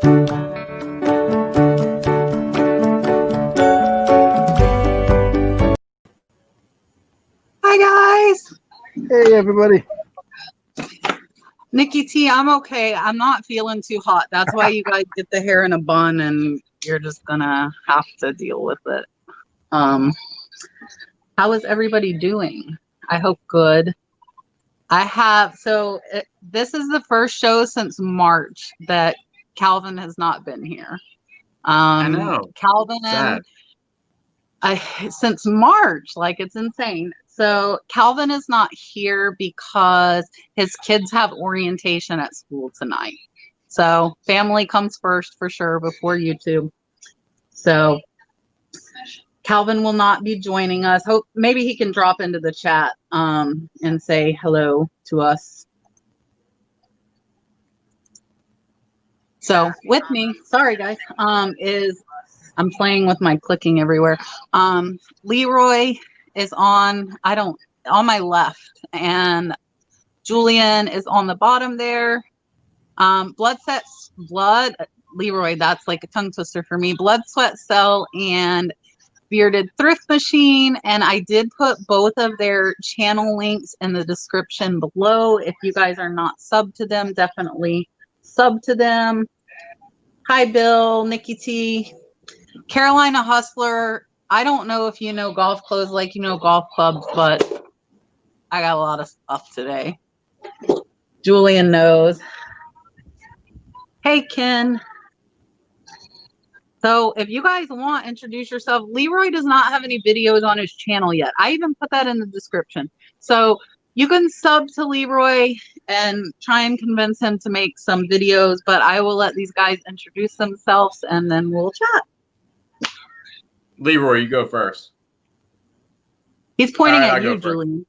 Hi guys. Hey everybody. Nikki T, I'm okay. I'm not feeling too hot. That's why you guys get the hair in a bun and you're just gonna have to deal with it. How is everybody doing? I hope good. This is the first show since March that Calvin has not been here. I know. Calvin, since March, like it's insane. So Calvin is not here because his kids have orientation at school tonight. So family comes first for sure before YouTube. So Calvin will not be joining us. Hope maybe he can drop into the chat and say hello to us. So with me, sorry guys, I'm playing with my clicking everywhere. Leroy is on my left, and Julian is on the bottom there. Leroy, that's like a tongue twister for me. Blood, Sweat, Cell, and Bearded Thrift Machine, and I did put both of their channel links in the description below. If you guys are not subbed to them, definitely sub to them. Hi Bill, Nikki T, Carolina Hustler. I don't know if you know golf clothes like you know golf clubs, but I got a lot of stuff today. Julian knows. Hey Ken. So if you guys want, introduce yourself. Leroy does not have any videos on his channel yet. I even put that in the description. So you can sub to Leroy and try and convince him to make some videos, but I will let these guys introduce themselves and then we'll chat. Leroy, you go first. He's pointing at you, Julian.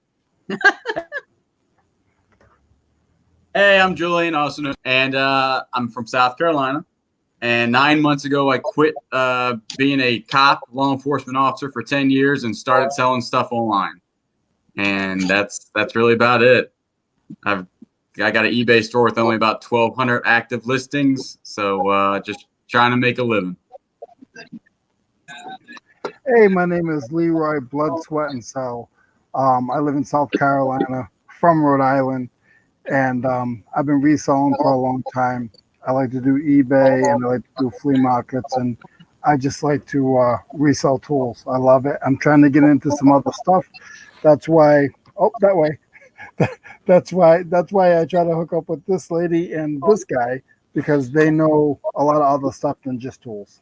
Hey, I'm Julian, also known, and I'm from South Carolina. And 9 months ago, I quit being a cop, law enforcement officer for 10 years and started selling stuff online. And that's really about it. I got an eBay store with only about 1,200 active listings, so just trying to make a living. Hey, my name is Leroy, Blood, Sweat, and Cell. I live in South Carolina, from Rhode Island, and I've been reselling for a long time. I like to do eBay and I like to do flea markets, and I just like to resell tools. I love it. I'm trying to get into some other stuff. That's why, that way. That's why I try to hook up with this lady and this guy, because they know a lot of other stuff than just tools.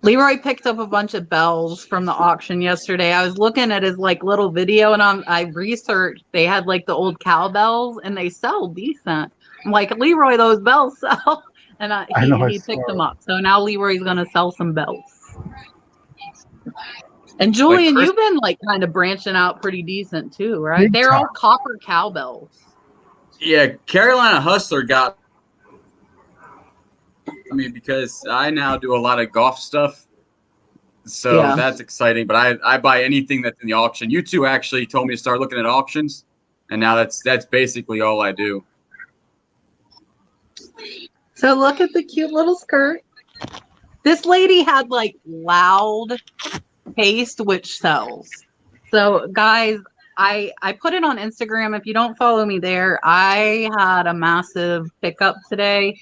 Leroy picked up a bunch of bells from the auction yesterday. I was looking at his like little video and I researched. They had like the old cowbells and they sell decent. I'm like, Leroy, those bells sell. And he picked them up. So now Leroy's going to sell some bells. And Julian, you've been like kind of branching out pretty decent too, right? They're all copper cowbells. Yeah, Carolina Hustler got because I now do a lot of golf stuff. So that's exciting. But I buy anything that's in the auction. You two actually told me to start looking at auctions. And now that's basically all I do. So look at the cute little skirt. This lady had like Loud paste, which sells. So guys, I put it on Instagram. If you don't follow me there, I had a massive pickup today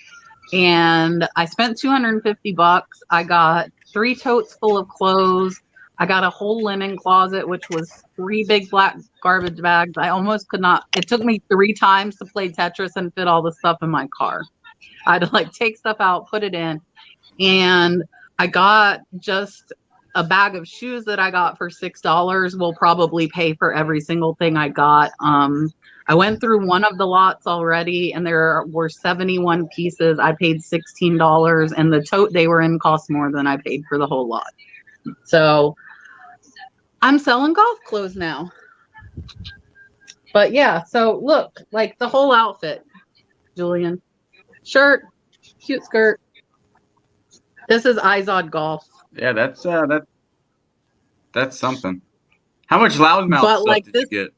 and I spent $250. I got 3 totes full of clothes. I got a whole linen closet, which was 3 big black garbage bags. I almost could not. It took me 3 times to play Tetris and fit all the stuff in my car. I had to like take stuff out, put it in. And I got just a bag of shoes that I got for $6 will probably pay for every single thing I got. I went through one of the lots already and there were 71 pieces. I paid $16 and the tote they were in cost more than I paid for the whole lot. So I'm selling golf clothes now. But yeah, so look, like the whole outfit, Julian. Shirt, cute skirt. This is Izod Golf. Yeah, that's something. How much Loudmouth stuff did you get?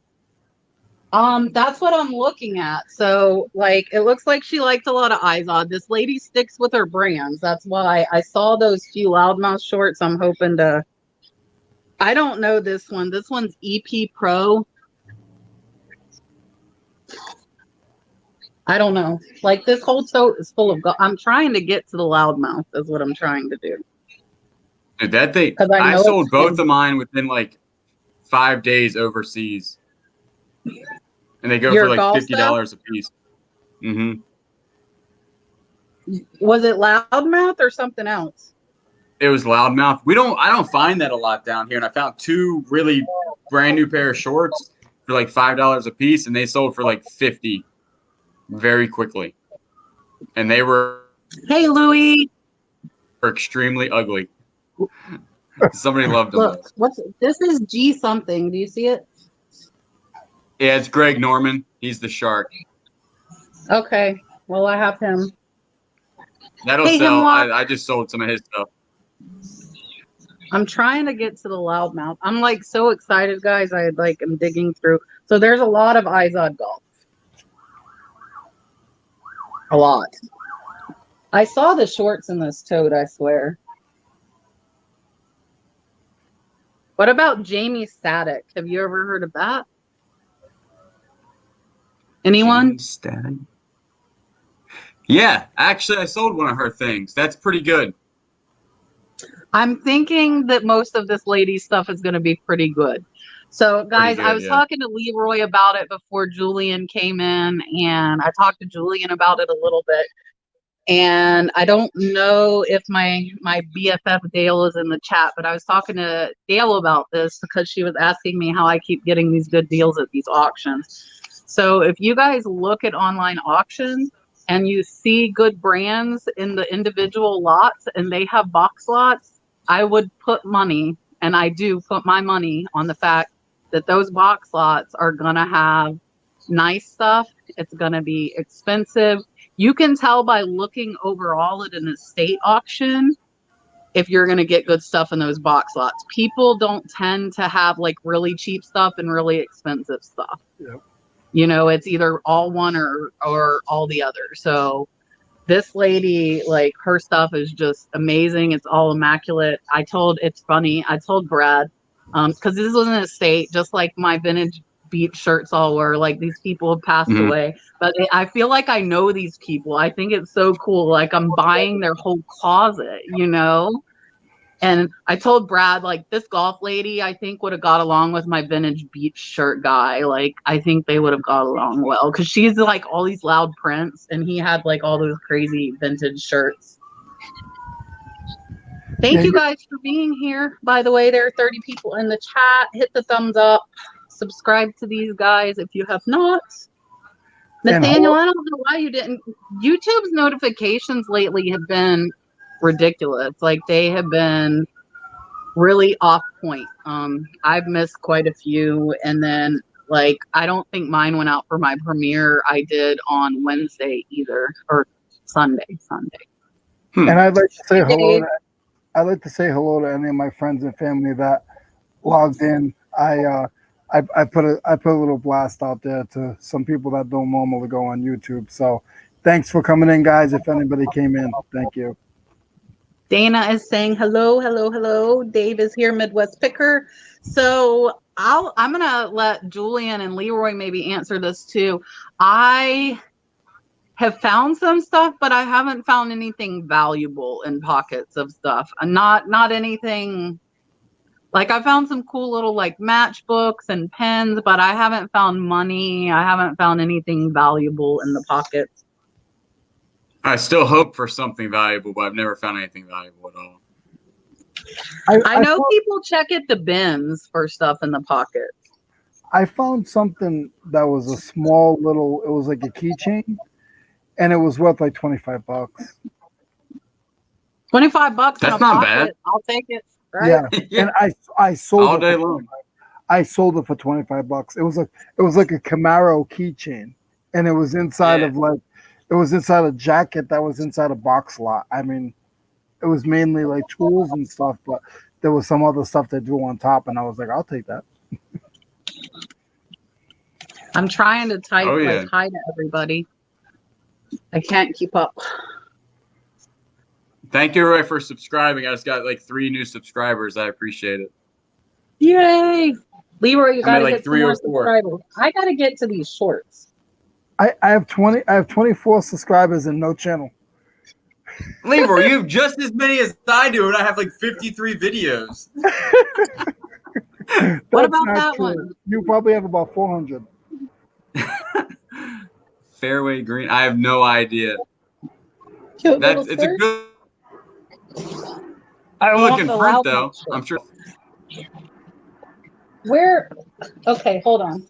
That's what I'm looking at. So, like, it looks like she liked a lot of Izod. This lady sticks with her brands. That's why I saw those few Loudmouth shorts. I'm hoping to. I don't know this one. This one's EP Pro. I don't know. Like, this whole tote is full of gold. I'm trying to get to the Loudmouth, is what I'm trying to do. Dude, that thing, 'Cause I I know sold it's both been- of mine within like 5 days overseas. And they go Your for like golf $50 a piece. Mm-hmm. Was it Loudmouth or something else? It was Loudmouth. I don't find that a lot down here. And I found two really brand new pair of shorts for like $5 a piece, and they sold for like 50 very quickly. And they were Hey, Louie. extremely ugly. Somebody loved them. Look, this is G something. Do you see it? Yeah, it's Greg Norman. He's the shark. Okay. Well, I have him. That'll Hey, sell. Hemlock. I just sold some of his stuff. I'm trying to get to the Loudmouth. I'm like so excited, guys. I like am digging through. So there's a lot of Izod golf. A lot. I saw the shorts in this tote, I swear. What about Jamie Static? Have you ever heard of that? Anyone? Static. Yeah, actually, I sold one of her things. That's pretty good. I'm thinking that most of this lady's stuff is going to be pretty good. So, guys, good, I was talking to Leroy about it before Julian came in, and I talked to Julian about it a little bit. And I don't know if my BFF Dale is in the chat, but I was talking to Dale about this because she was asking me how I keep getting these good deals at these auctions. So if you guys look at online auctions and you see good brands in the individual lots and they have box lots, I would put money, and I do put my money on the fact that those box lots are going to have nice stuff. It's going to be expensive. You can tell by looking overall at an estate auction if you're going to get good stuff in those box lots. People don't tend to have like really cheap stuff and really expensive stuff. Yep. You know, it's either all one or all the other. So this lady, like, her stuff is just amazing. It's all immaculate. It's funny. I told Brad, because this was an estate, just like my vintage beach shirts all were. Like, these people have passed away, but I feel like I know these people. I think it's so cool. Like, I'm buying their whole closet, you know? And I told Brad, like, this golf lady, I think would have got along with my vintage beach shirt guy. Like, I think they would have got along well because she's like all these loud prints and he had like all those crazy vintage shirts. Thank you guys for being here. By the way, there are 30 people in the chat. Hit the thumbs up. Subscribe to these guys if you have not. Nathaniel, I don't know why you didn't. YouTube's notifications lately have been ridiculous. Like, they have been really off point. I've missed quite a few, and then like I don't think mine went out for my premiere I did on Wednesday either, or Sunday. And I'd like to say hello. I'd like to say hello to any of my friends and family that logged in. I put a little blast out there to some people that don't normally go on YouTube. So thanks for coming in, guys. If anybody came in, thank you. Dana is saying hello. Dave is here, Midwest Picker. So I'm gonna let Julian and Leroy maybe answer this too. I have found some stuff, but I haven't found anything valuable in pockets of stuff. Not anything. Like, I found some cool little like matchbooks and pens, but I haven't found money. I haven't found anything valuable in the pockets. I still hope for something valuable, but I've never found anything valuable at all. I know people check at the bins for stuff in the pockets. I found something that was a small little, it was like a keychain, and it was worth like $25. $25 That's in a not pocket. bad. I'll take it. Right? Yeah. And I sold all it day for, long. I sold it for $25. It was like a Camaro keychain, and it was inside of like, it was inside a jacket that was inside a box lot. I mean, it was mainly like tools and stuff, but there was some other stuff they drew on top, and I was like, I'll take that. I'm trying to type Oh, yeah. like hi to everybody. I can't keep up. Thank you, Roy, for subscribing. I just got like 3 new subscribers. I appreciate it. Yay! Leroy, you I'm at gotta like hit some more 304. subscribers. I gotta get to these shorts. I have 24 subscribers and no channel. Leroy, you have just as many as I do, and I have like 53 videos. What That's about not that true. one? You probably have about 400. Fairway green. I have no idea. Cute little It's a skirt. good I want looking the print, Loudmouth though. shirt. I'm sure. Where? Okay, hold on.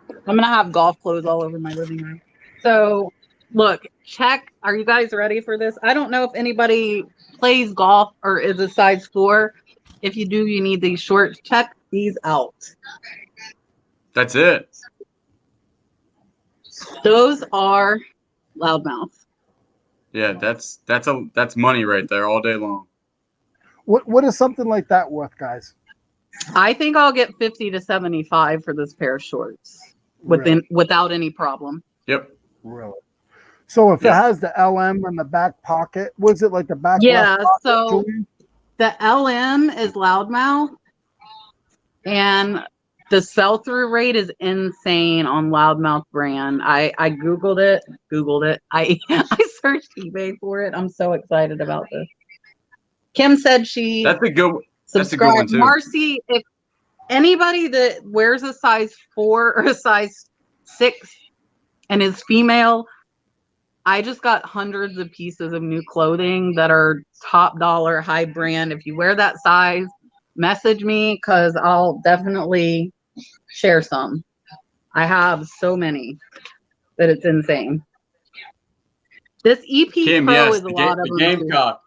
I'm gonna have golf clothes all over my living room. So, look, check. Are you guys ready for this? I don't know if anybody plays golf or is a size 4. If you do, you need these shorts. Check these out. That's it. Those are Loudmouth. Yeah, that's money right there all day long. What is something like that worth, guys? I think I'll get 50 to 75 for this pair of shorts without any problem. Yep. Really? So if it has the LM in the back pocket, was it like the back? Yeah, left pocket, so Julian? the LM is Loudmouth, and the sell-through rate is insane on Loudmouth brand. I Googled it. I searched eBay for it. I'm so excited about this. Kim said she That's a good one too. Marcy, if anybody that wears a size 4 or a size 6 and is female, I just got hundreds of pieces of new clothing that are top dollar, high brand. If you wear that size, message me because I'll definitely share some. I have so many that it's insane. This EP Kim, Pro yes, is a lot of the them. Gamecock.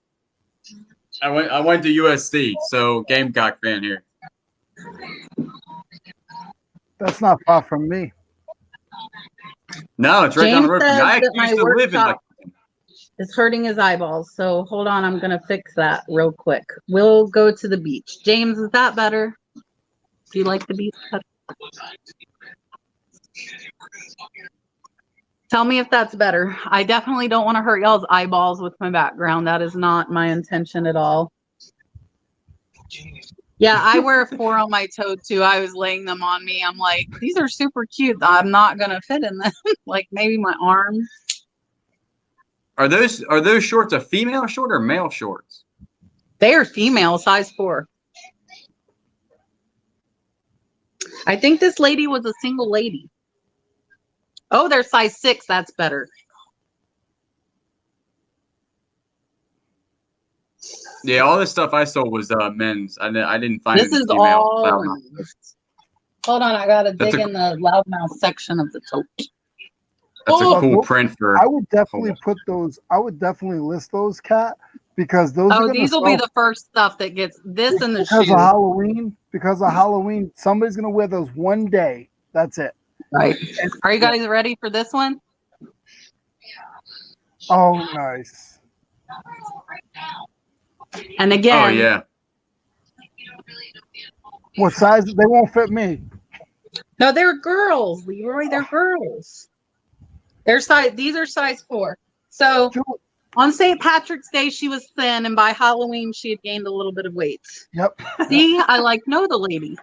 I went to USC, so Gamecock fan here. That's not far from me. No, it's right down the road from me. I James says actually used to live in is hurting his eyeballs. So hold on, I'm gonna fix that real quick. We'll go to the beach. James, is that better? Do you like the beach? Tell me if that's better. I definitely don't want to hurt y'all's eyeballs with my background. That is not my intention at all. Yeah, I wear a 4 on my toe too. I was laying them on me. I'm like, these are super cute. I'm not gonna fit in them. Like maybe my arms. Are those shorts a female short or male shorts? They are female, size 4. I think this lady was a single lady. Oh, they're size 6. That's better. Yeah, all this stuff I sold was men's. I didn't find This any is female all Loudmouth. women's. Hold on, I gotta dig in the Loudmouth section of the tote. That's a Oh, cool print for. I would definitely put those. I would definitely list those, Kat, because those are these will be the first stuff that gets this in the because shoe. of Halloween. Because of Halloween, somebody's gonna wear those one day. That's it. Right. Are you guys ready for this one? Oh, nice. And again, Oh yeah. What size? They won't fit me. No, they're girls, Leroy. They're girls. These are size 4. So on St. Patrick's Day, she was thin, and by Halloween, she had gained a little bit of weight. Yep. See, I know the lady.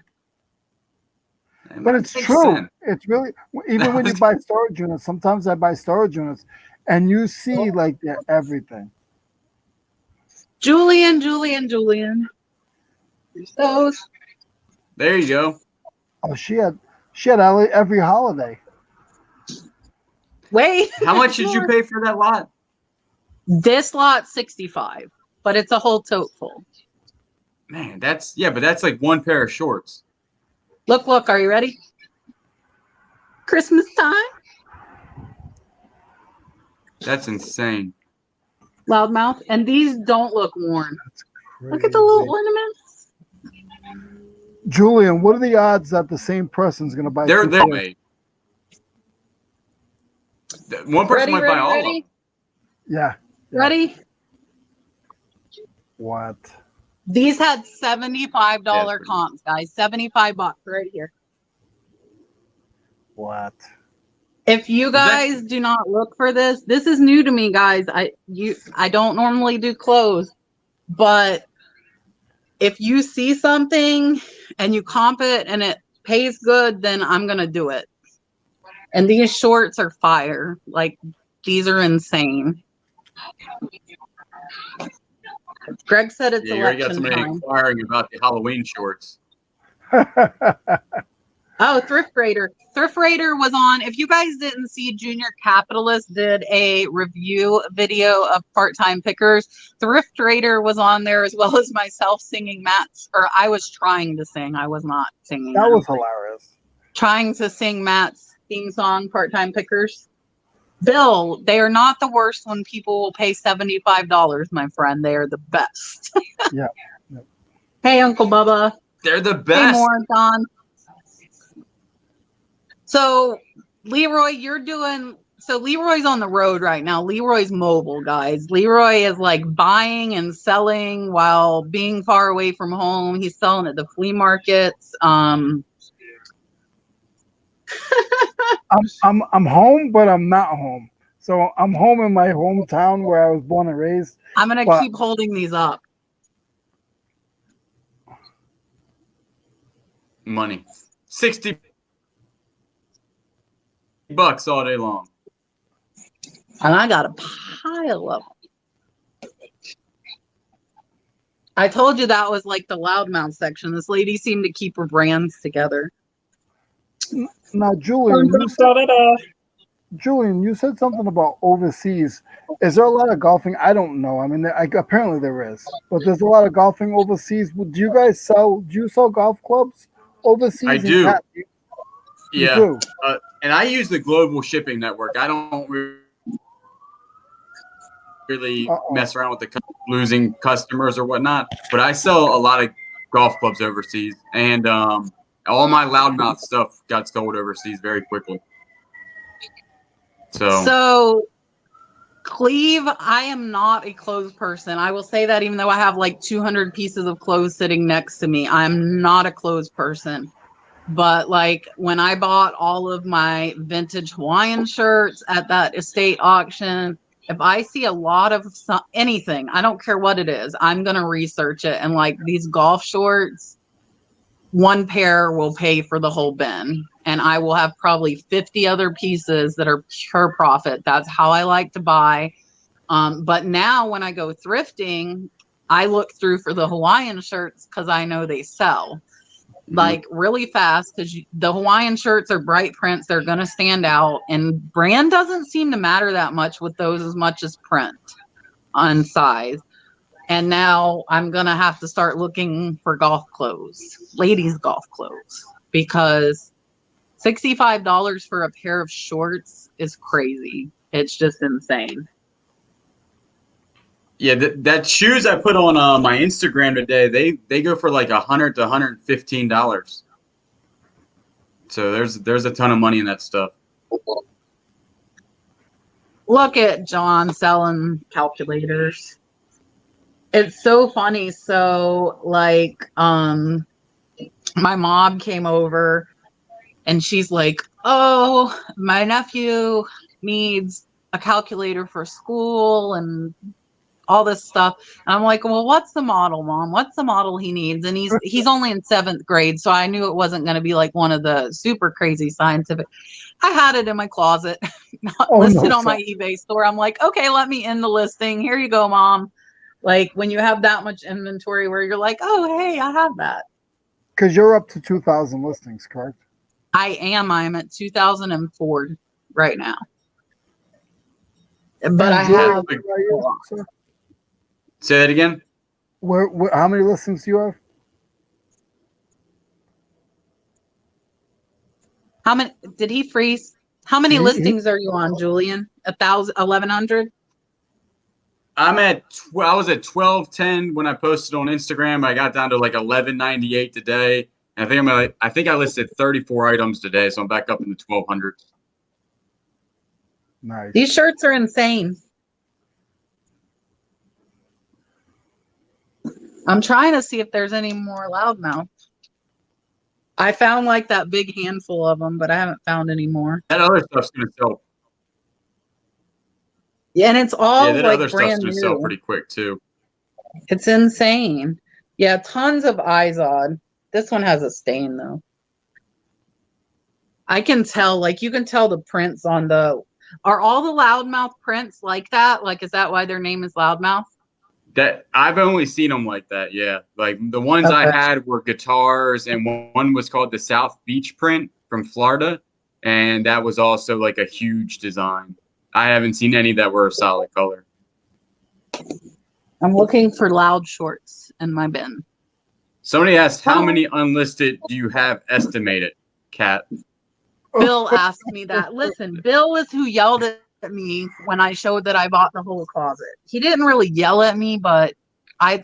But it's true. It's really, even when you buy storage units, sometimes I buy storage units and you see like everything. Julian. Those. There you go. Oh, she had every holiday. Wait. How much did you pay for that lot? This lot, 65, but it's a whole tote full. Man, but that's like one pair of shorts. Look, are you ready? Christmas time. That's insane. Loudmouth. And these don't look worn. Look at the little ornaments. Julian, what are the odds that the same person's going to buy? They're made. One person might buy all of them. Yeah. Ready? What? These had $75 comps, guys. $75 right here. What? If you guys do not look for this, this is new to me, guys. I don't normally do clothes, but if you see something and you comp it and it pays good, then I'm gonna do it. And these shorts are fire. Like, these are insane. Greg said it's Yeah, you already got election somebody time. inquiring about the Halloween shorts. Oh, Thrift Raider. Thrift Raider was on. If you guys didn't see, Junior Capitalist did a review video of part-time pickers. Thrift Raider was on there, as well as myself singing Matt's, or I was trying to sing. I was not singing. That was hilarious. Trying to sing Matt's theme song, Part-Time Pickers. Bill, they are not the worst when people will pay $75, my friend. They are the best. Yeah. Yep. Hey, Uncle Bubba. They're the Hey, best. more, Don. So, Leroy, Leroy's on the road right now. Leroy's mobile, guys. Leroy is like buying and selling while being far away from home. He's selling at the flea markets. I'm home, but I'm not home. So I'm home in my hometown where I was born and raised. I'm going to keep holding these up. Money. $60 all day long. And I got a pile of them. I told you that was like the Loudmouth section. This lady seemed to keep her brands together. Now, Julian, you said something about overseas. Is there a lot of golfing? I don't know. I mean, apparently there is, but there's a lot of golfing overseas. Do you sell golf clubs overseas? I do. You do? And I use the global shipping network. I don't really mess around with losing customers or whatnot, but I sell a lot of golf clubs overseas, and all my Loudmouth stuff got sold overseas very quickly. So, Cleve, I am not a clothes person. I will say that, even though I have like 200 pieces of clothes sitting next to me, I'm not a clothes person. But like when I bought all of my vintage Hawaiian shirts at that estate auction, if I see a lot of anything, I don't care what it is, I'm going to research it. And like these golf shorts, one pair will pay for the whole bin. And I will have probably 50 other pieces that are pure profit. That's how I like to buy. But now when I go thrifting, I look through for the Hawaiian shirts because I know they sell like really fast, because the Hawaiian shirts are bright prints. They're going to stand out, and brand doesn't seem to matter that much with those as much as print on size. And now I'm going to have to start looking for golf clothes, ladies golf clothes, because $65 for a pair of shorts is crazy. It's just insane. Yeah, that shoes I put on my Instagram today, they go for like $100 to $115. So there's a ton of money in that stuff. Look at John selling calculators. It's so funny. So like my mom came over and she's like, "Oh, my nephew needs a calculator for school and all this stuff." And I'm like, "Well, what's the model, Mom? What's the model he needs?" And he's only in 7th grade, so I knew it wasn't going to be like one of the super crazy scientific. I had it in my closet, listed on my eBay store. I'm like, "Okay, let me end the listing. Here you go, Mom." Like when you have that much inventory where you're like, "Oh, hey, I have that." Because you're up to 2,000 listings, correct? I'm at 2004 right now. But I have. Say that again. Where, how many listings do you have? How many did he freeze? How many listings are you on, Julian? 1,100? I was at 1210 when I posted on Instagram. I got down to like 1198 today. And I think I listed 34 items today, so I'm back up in the 1200s. Nice. These shirts are insane. I'm trying to see if there's any more Loudmouth. I found like that big handful of them, but I haven't found any more. That other stuff's gonna sell. Yeah, and it's all That like other stuff's brand gonna sell new. pretty quick too. It's insane. Yeah, tons of Izod. This one has a stain though. I can tell, like you can tell the prints on the. Are all the Loudmouth prints like that? Like, is that why their name is Loudmouth? That I've only seen them like that. Yeah, like the ones I Okay. had were guitars, and one was called the South Beach print from Florida, and that was also like a huge design. I haven't seen any that were a solid color. I'm looking for loud shorts in my bin. Somebody asked, how many unlisted do you have estimated, Kat? Bill asked me that. Listen, Bill is who yelled at me when I showed that I bought the whole closet. He didn't really yell at me, but I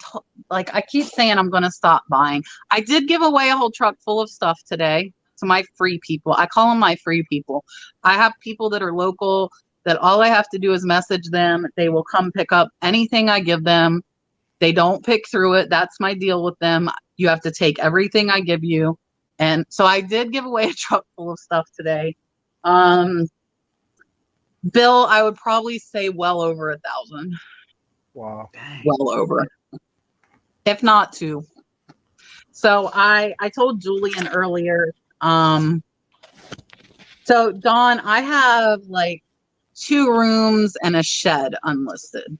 keep saying I'm going to stop buying. I did give away a whole truck full of stuff today to my free people. I call them my free people. I have people that are local that all I have to do is message them. They will come pick up anything I give them. They don't pick through it. That's my deal with them. You have to take everything I give you. And so I did give away a truck full of stuff today. Bill, I would probably say well over 1,000. Wow. Well over. If not 2. So I told Julian earlier. So Dawn, I have like 2 rooms and a shed unlisted.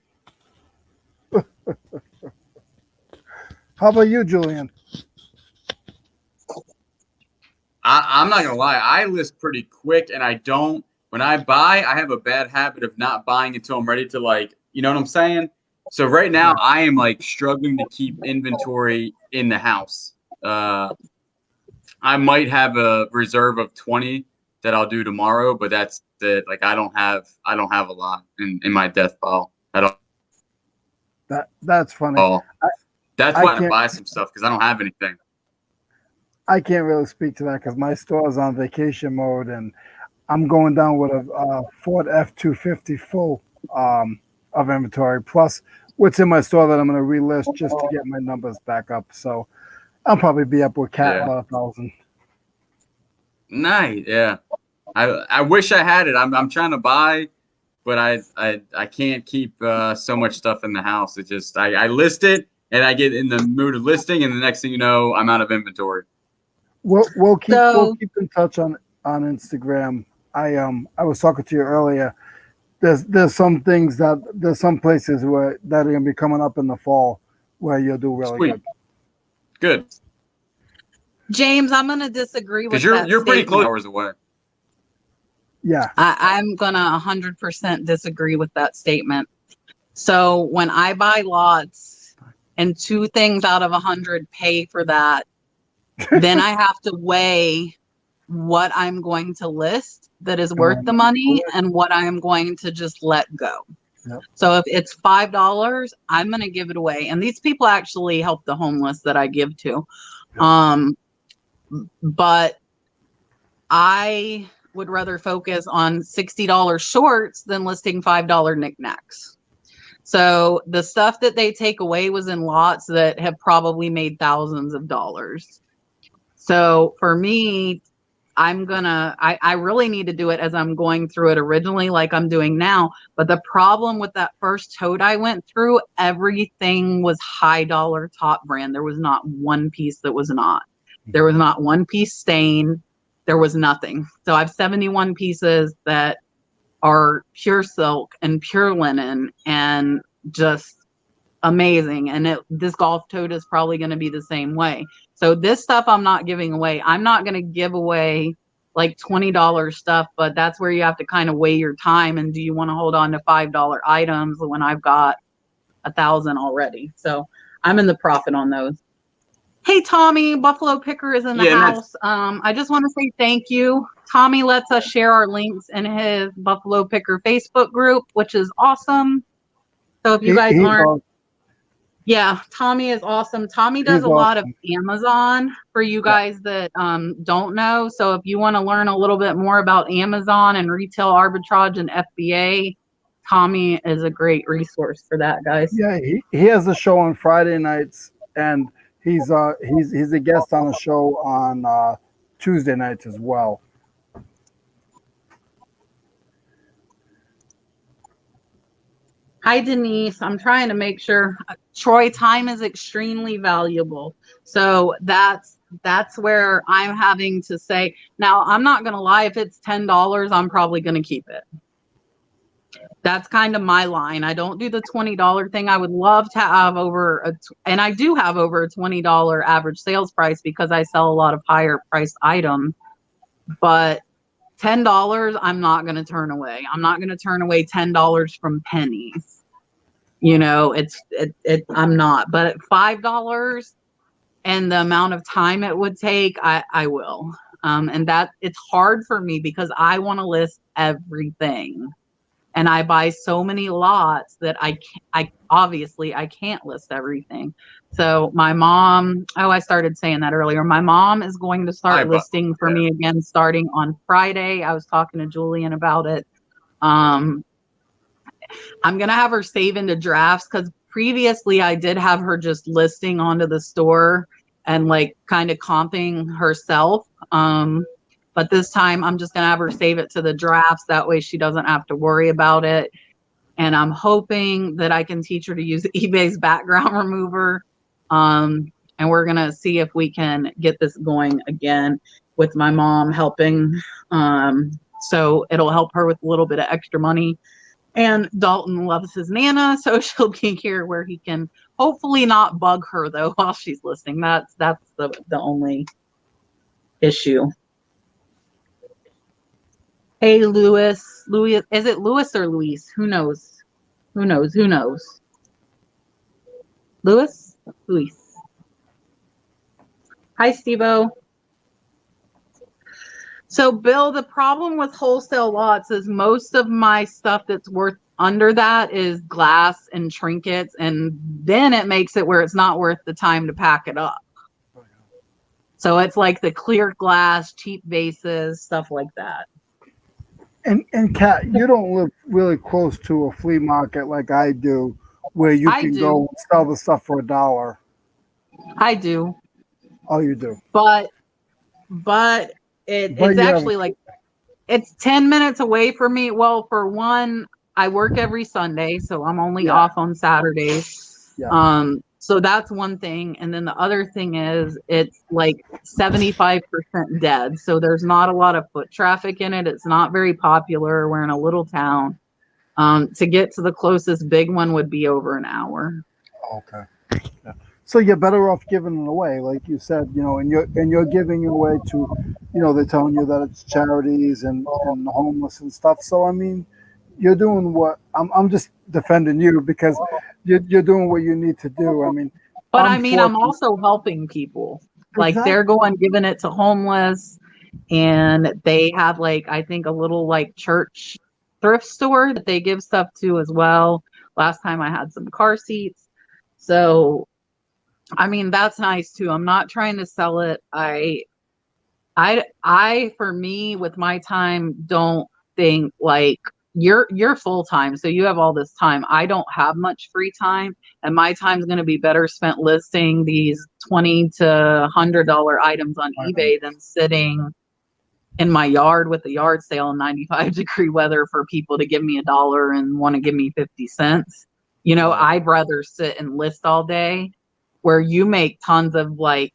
How about you, Julian? I'm not gonna lie, I list pretty quick, and I don't. When I buy, I have a bad habit of not buying until I'm ready to, like, you know what I'm saying? So right now, I am like struggling to keep inventory in the house. I might have a reserve of 20 that I'll do tomorrow, but that's it. Like I don't have a lot in my death pile at all. That's funny. That's why I buy some stuff, because I don't have anything. I can't really speak to that because my store is on vacation mode, and I'm going down with a Ford F-250 full of inventory, plus what's in my store that I'm going to relist just to get my numbers back up. So I'll probably be up with Cat about 1,000. Nice, yeah. I wish I had it. I'm trying to buy, but I can't keep so much stuff in the house. It just I list it and I get in the mood of listing, and the next thing you know, I'm out of inventory. We'll keep in touch on Instagram. I was talking to you earlier. There's some things there's some places where that are gonna be coming up in the fall where you'll do really Sweet. Good. James, I'm gonna disagree with because that you're pretty statement. close hours away. Yeah. I'm gonna 100% disagree with that statement. So when I buy lots and 2 things out of 100 pay for that, then I have to weigh what I'm going to list that is worth the money and what I am going to just let go. Yep. So if it's $5, I'm going to give it away. And these people actually help the homeless that I give to. Yep. But I would rather focus on $60 shorts than listing $5 knickknacks. So the stuff that they take away was in lots that have probably made thousands of dollars. So for me, I really need to do it as I'm going through it originally, like I'm doing now. But the problem with that first tote I went through, everything was high dollar top brand. There was not one piece that was not. There was not one piece stain. There was nothing. So I have 71 pieces that are pure silk and pure linen and just amazing. And this golf tote is probably going to be the same way. So this stuff I'm not giving away. I'm not going to give away like $20 stuff, but that's where you have to kind of weigh your time. And do you want to hold on to $5 items when I've got 1,000 already? So I'm in the profit on those. Hey, Tommy, Buffalo Picker is in the house. I just want to say thank you. Tommy lets us share our links in his Buffalo Picker Facebook group, which is awesome. So if you guys aren't, yeah, Tommy is awesome. Tommy does a lot of Amazon for you guys that don't know. So if you want to learn a little bit more about Amazon and retail arbitrage and FBA, Tommy is a great resource for that, guys. Yeah, he has a show on Friday nights, and he's a guest on a show on Tuesday nights as well. Hi, Denise. I'm trying to make sure. Troy, time is extremely valuable. So that's where I'm having to say, now I'm not going to lie. If it's $10, I'm probably going to keep it. That's kind of my line. I don't do the $20 thing. I would love to have and I do have over a $20 average sales price because I sell a lot of higher priced items, but $10, I'm not going to turn away. I'm not going to turn away $10 from pennies. You know, I'm not, but at $5 and the amount of time it would take, I will. And that it's hard for me because I want to list everything. And I buy so many lots that I obviously can't list everything. So my mom, I started saying that earlier. My mom is going to start listing for me again starting on Friday. I was talking to Julian about it. I'm going to have her save into drafts because previously I did have her just listing onto the store and like kind of comping herself. But this time I'm just going to have her save it to the drafts. That way she doesn't have to worry about it. And I'm hoping that I can teach her to use eBay's background remover. And we're going to see if we can get this going again with my mom helping. So it'll help her with a little bit of extra money. And Dalton loves his Nana, so she'll be here where he can hopefully not bug her, though, while she's listening. That's the only issue. Hey, Louis, is it Louis or Luis? Who knows? Louis? Luis. Hi, Steve-O. So, Bill, the problem with wholesale lots is most of my stuff that's worth under that is glass and trinkets, and then it makes it where it's not worth the time to pack it up. So it's like the clear glass, cheap vases, stuff like that. And Kat, you don't live really close to a flea market like I do, where you can go and sell the stuff for $1. I do. Oh, you do. But it's actually like it's 10 minutes away from me. Well, for one, I work every Sunday, so I'm only off on Saturdays. Yeah. So that's one thing. And then the other thing is it's like 75% dead. So there's not a lot of foot traffic in it. It's not very popular. We're in a little town. To get to the closest big one would be over an hour. Okay. Yeah. So you're better off giving it away, like you said, you know, and you're giving it away to, you know, they're telling you that it's charities and the homeless and stuff. So I mean, you're doing what I'm just defending you because you're doing what you need to do. I mean, but I'm also helping people. Like they're giving it to homeless, and they have like I think a little like church thrift store that they give stuff to as well. Last time I had some car seats, so I mean that's nice too. I'm not trying to sell it. I for me with my time don't think like you're full time, so you have all this time. I don't have much free time, and my time is going to be better spent listing these $20 to $100 items on eBay than sitting in my yard with a yard sale in 95-degree weather for people to give me $1 and want to give me 50 cents. You know, I'd rather sit and list all day where you make tons of like.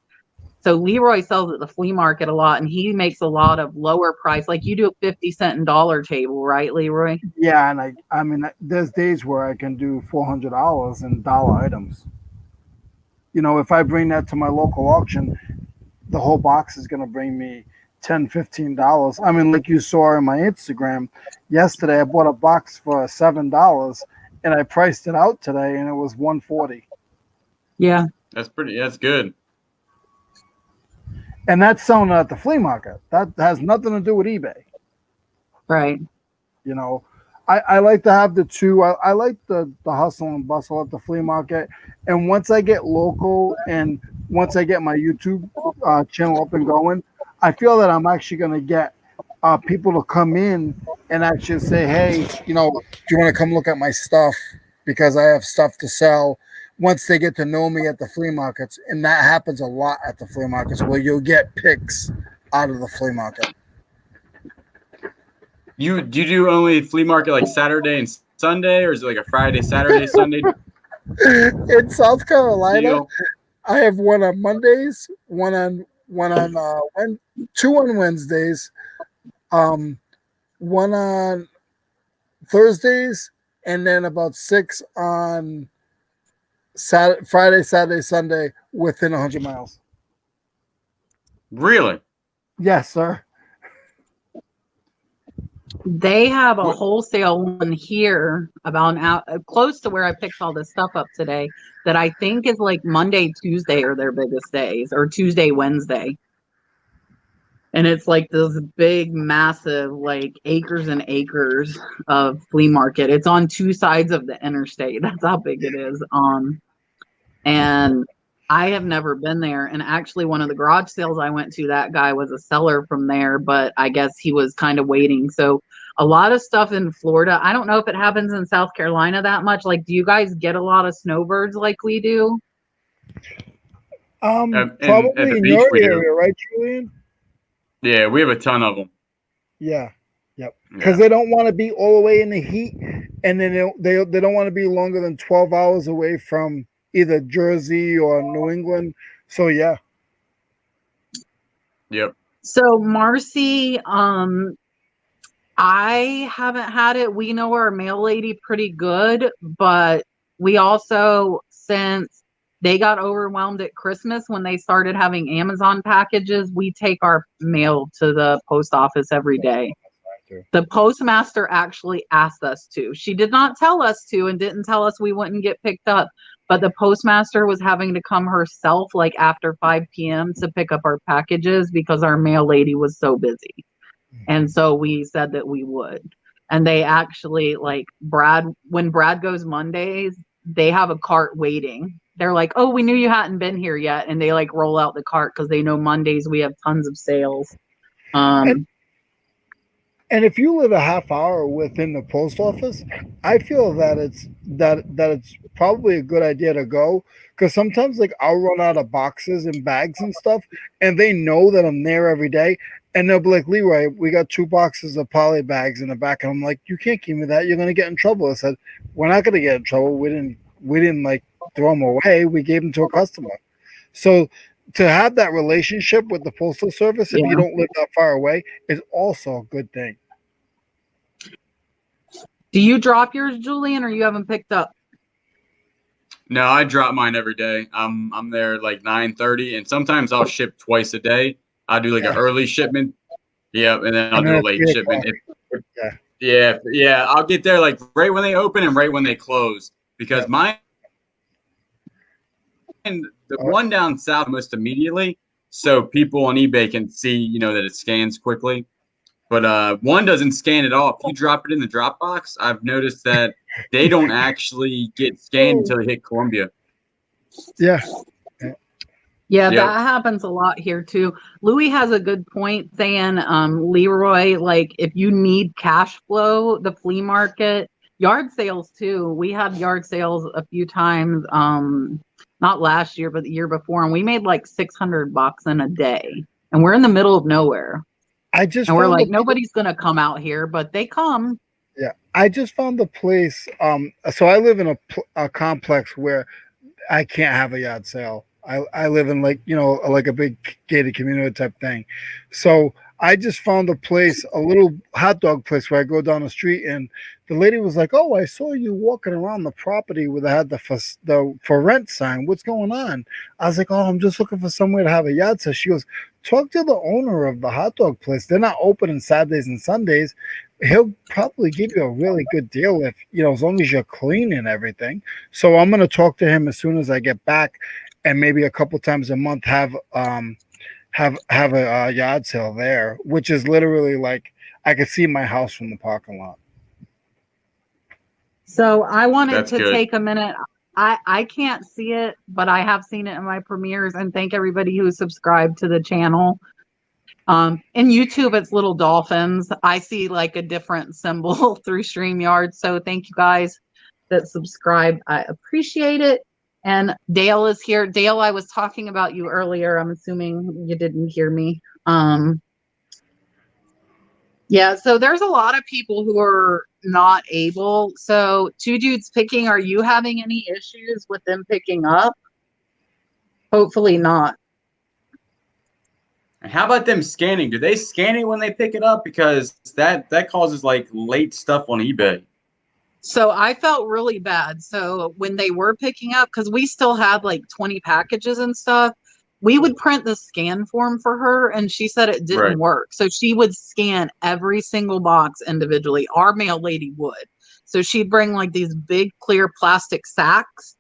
So Leroy sells at the flea market a lot, and he makes a lot of lower price. Like you do a 50-cent and dollar table, right, Leroy? Yeah, and I mean, there's days where I can do $400 in dollar items. You know, if I bring that to my local auction, the whole box is going to bring me $10, $15. I mean, like you saw in my Instagram yesterday, I bought a box for $7, and I priced it out today, and it was $140. Yeah, that's good. And that's selling at the flea market. That has nothing to do with eBay. Right. You know, I like to have the two. I like the hustle and bustle at the flea market. And once I get local and once I get my YouTube channel up and going, I feel that I'm actually going to get people to come in and actually say, hey, you know, do you want to come look at my stuff? Because I have stuff to sell. Once they get to know me at the flea markets, and that happens a lot at the flea markets where you'll get pics out of the flea market. Do you do only flea market like Saturday and Sunday, or is it like a Friday, Saturday, Sunday In South Carolina, deal? I have one on Mondays, two on Wednesdays, one on Thursdays, and then about 6 on Friday, Saturday, Sunday within 100 miles. Really? Yes, sir. They have a wholesale one here about an hour, close to where I picked all this stuff up today, that I think is like Monday, Tuesday are their biggest days, or Tuesday, Wednesday. And it's like this big, massive, like acres and acres of flea market. It's on two sides of the interstate. That's how big it is. And I have never been there. And actually, one of the garage sales I went to, that guy was a seller from there, but I guess he was kind of waiting. So a lot of stuff in Florida. I don't know if it happens in South Carolina that much. Like, do you guys get a lot of snowbirds like we do? Probably at the in beach your we do. area, right, Julian? Yeah, we have a ton of them. Yeah, yep. Because they don't want to be all the way in the heat, and then they don't want to be longer than 12 hours away from either Jersey or New England. So yeah. Yep. So Marcy, I haven't had it. We know our mail lady pretty good, but we also, since they got overwhelmed at Christmas when they started having Amazon packages, we take our mail to the post office every day. The postmaster actually asked us to. She did not tell us to and didn't tell us we wouldn't get picked up, but the postmaster was having to come herself like after 5 p.m. to pick up our packages because our mail lady was so busy. And so we said that we would. And they actually, like, when Brad goes Mondays, they have a cart waiting. They're like, oh, we knew you hadn't been here yet. And they like roll out the cart because they know Mondays we have tons of sales. And if you live a half hour within the post office, I feel that it's probably a good idea to go, because sometimes like I'll run out of boxes and bags and stuff, and they know that I'm there every day, and they'll be like, Leroy, we got 2 boxes of poly bags in the back, and I'm like, you can't give me that, you're gonna get in trouble. I said, we're not gonna get in trouble. We didn't like throw them away. We gave them to a customer. So to have that relationship with the postal service, if you don't live that far away, is also a good thing. Do you drop yours, Julian, or you haven't picked up? No, I drop mine every day. I'm there like 9:30, and sometimes I'll ship twice a day. I do like an early shipment. Yep, and then I'll do a late shipment. Yeah. I'll get there like right when they open and right when they close, because mine, the one down south, almost immediately, so people on eBay can see, that it scans quickly. But one doesn't scan at all. If you drop it in the Dropbox, I've noticed that they don't actually get scanned until they hit Columbia. Yeah. Yeah, that happens a lot here too. Louis has a good point saying, Leroy, like if you need cash flow, the flea market, yard sales too. We had yard sales a few times, not last year, but the year before, and we made like $600 in a day, and we're in the middle of nowhere. And we're like, nobody's gonna come out here, but they come. Yeah, I just found the place. So I live in a complex where I can't have a yard sale. I live in like a big gated community type thing. So I just found a little hot dog place where I go down the street, and the lady was like, "Oh, I saw you walking around the property where they had the for rent sign. What's going on?" I was like, "Oh, I'm just looking for somewhere to have a yard sale." She goes, "Talk to the owner of the hot dog place. They're not open on Saturdays and Sundays. He'll probably give you a really good deal if as long as you're clean and everything." So I'm gonna talk to him as soon as I get back, and maybe a couple times a month have a yard sale there, which is literally like I could see my house from the parking lot. So I wanted to take a minute. I can't see it, but I have seen it in my premieres, and thank everybody who subscribed to the channel. In YouTube, it's little dolphins. I see like a different symbol through StreamYard. So thank you guys that subscribe. I appreciate it. And Dale is here. Dale, I was talking about you earlier. I'm assuming you didn't hear me. Yeah, so there's a lot of people who are not able. So Two Dudes Picking, are you having any issues with them picking up? Hopefully not. And how about them scanning? Do they scan it when they pick it up? Because that causes like late stuff on eBay. So I felt really bad. So when they were picking up, because we still had like 20 packages and stuff, we would print the scan form for her, and she said it didn't Right. work. So she would scan every single box individually. Our mail lady would. So she'd bring like these big clear plastic sacks.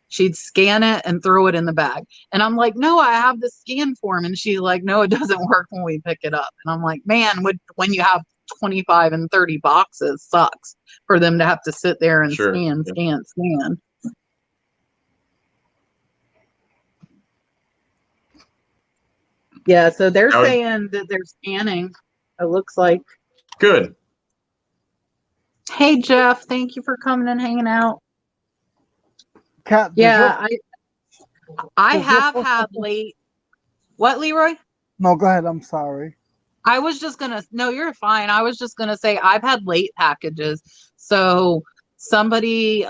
She'd scan it and throw it in the bag. And I'm like, no, I have the scan form. And she's like, no, it doesn't work when we pick it up. And I'm like, man, when you have 25 and 30 boxes, sucks for them to have to sit there and Sure. scan. Yeah, so they're saying that they're scanning. It looks like. Good. Hey, Jeff, thank you for coming and hanging out. Kat, Yeah, I have had late. What, Leroy? No, go ahead. I'm sorry. I was just gonna. No, you're fine. I was just gonna say I've had late packages. So somebody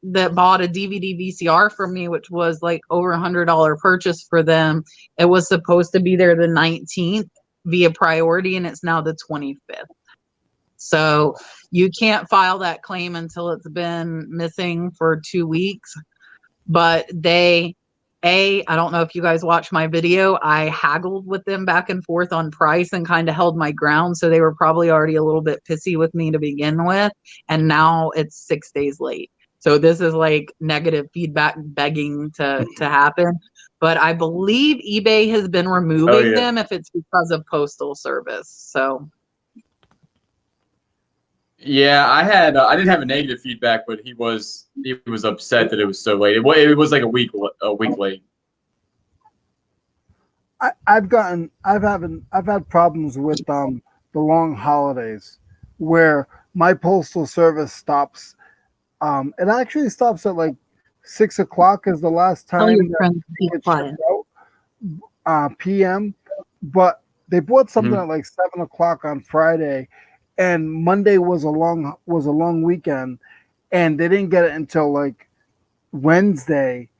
that bought a DVD VCR from me, which was like over $100 purchase for them. It was supposed to be there the 19th via priority, and it's now the 25th. So you can't file that claim until it's been missing for 2 weeks. But I don't know if you guys watched my video. I haggled with them back and forth on price and kind of held my ground. So they were probably already a little bit pissy with me to begin with. And now it's 6 days late. So this is like negative feedback begging to happen. But I believe eBay has been removing them if it's because of postal service. So. Yeah, I didn't have a negative feedback, but he was upset that it was so late. It was like a week late. I've had problems with the long holidays where my postal service stops. It actually stops at like 6 o'clock is the last time PM. But they bought something at like 7 o'clock on Friday, and Monday was a long weekend, and they didn't get it until like Wednesday,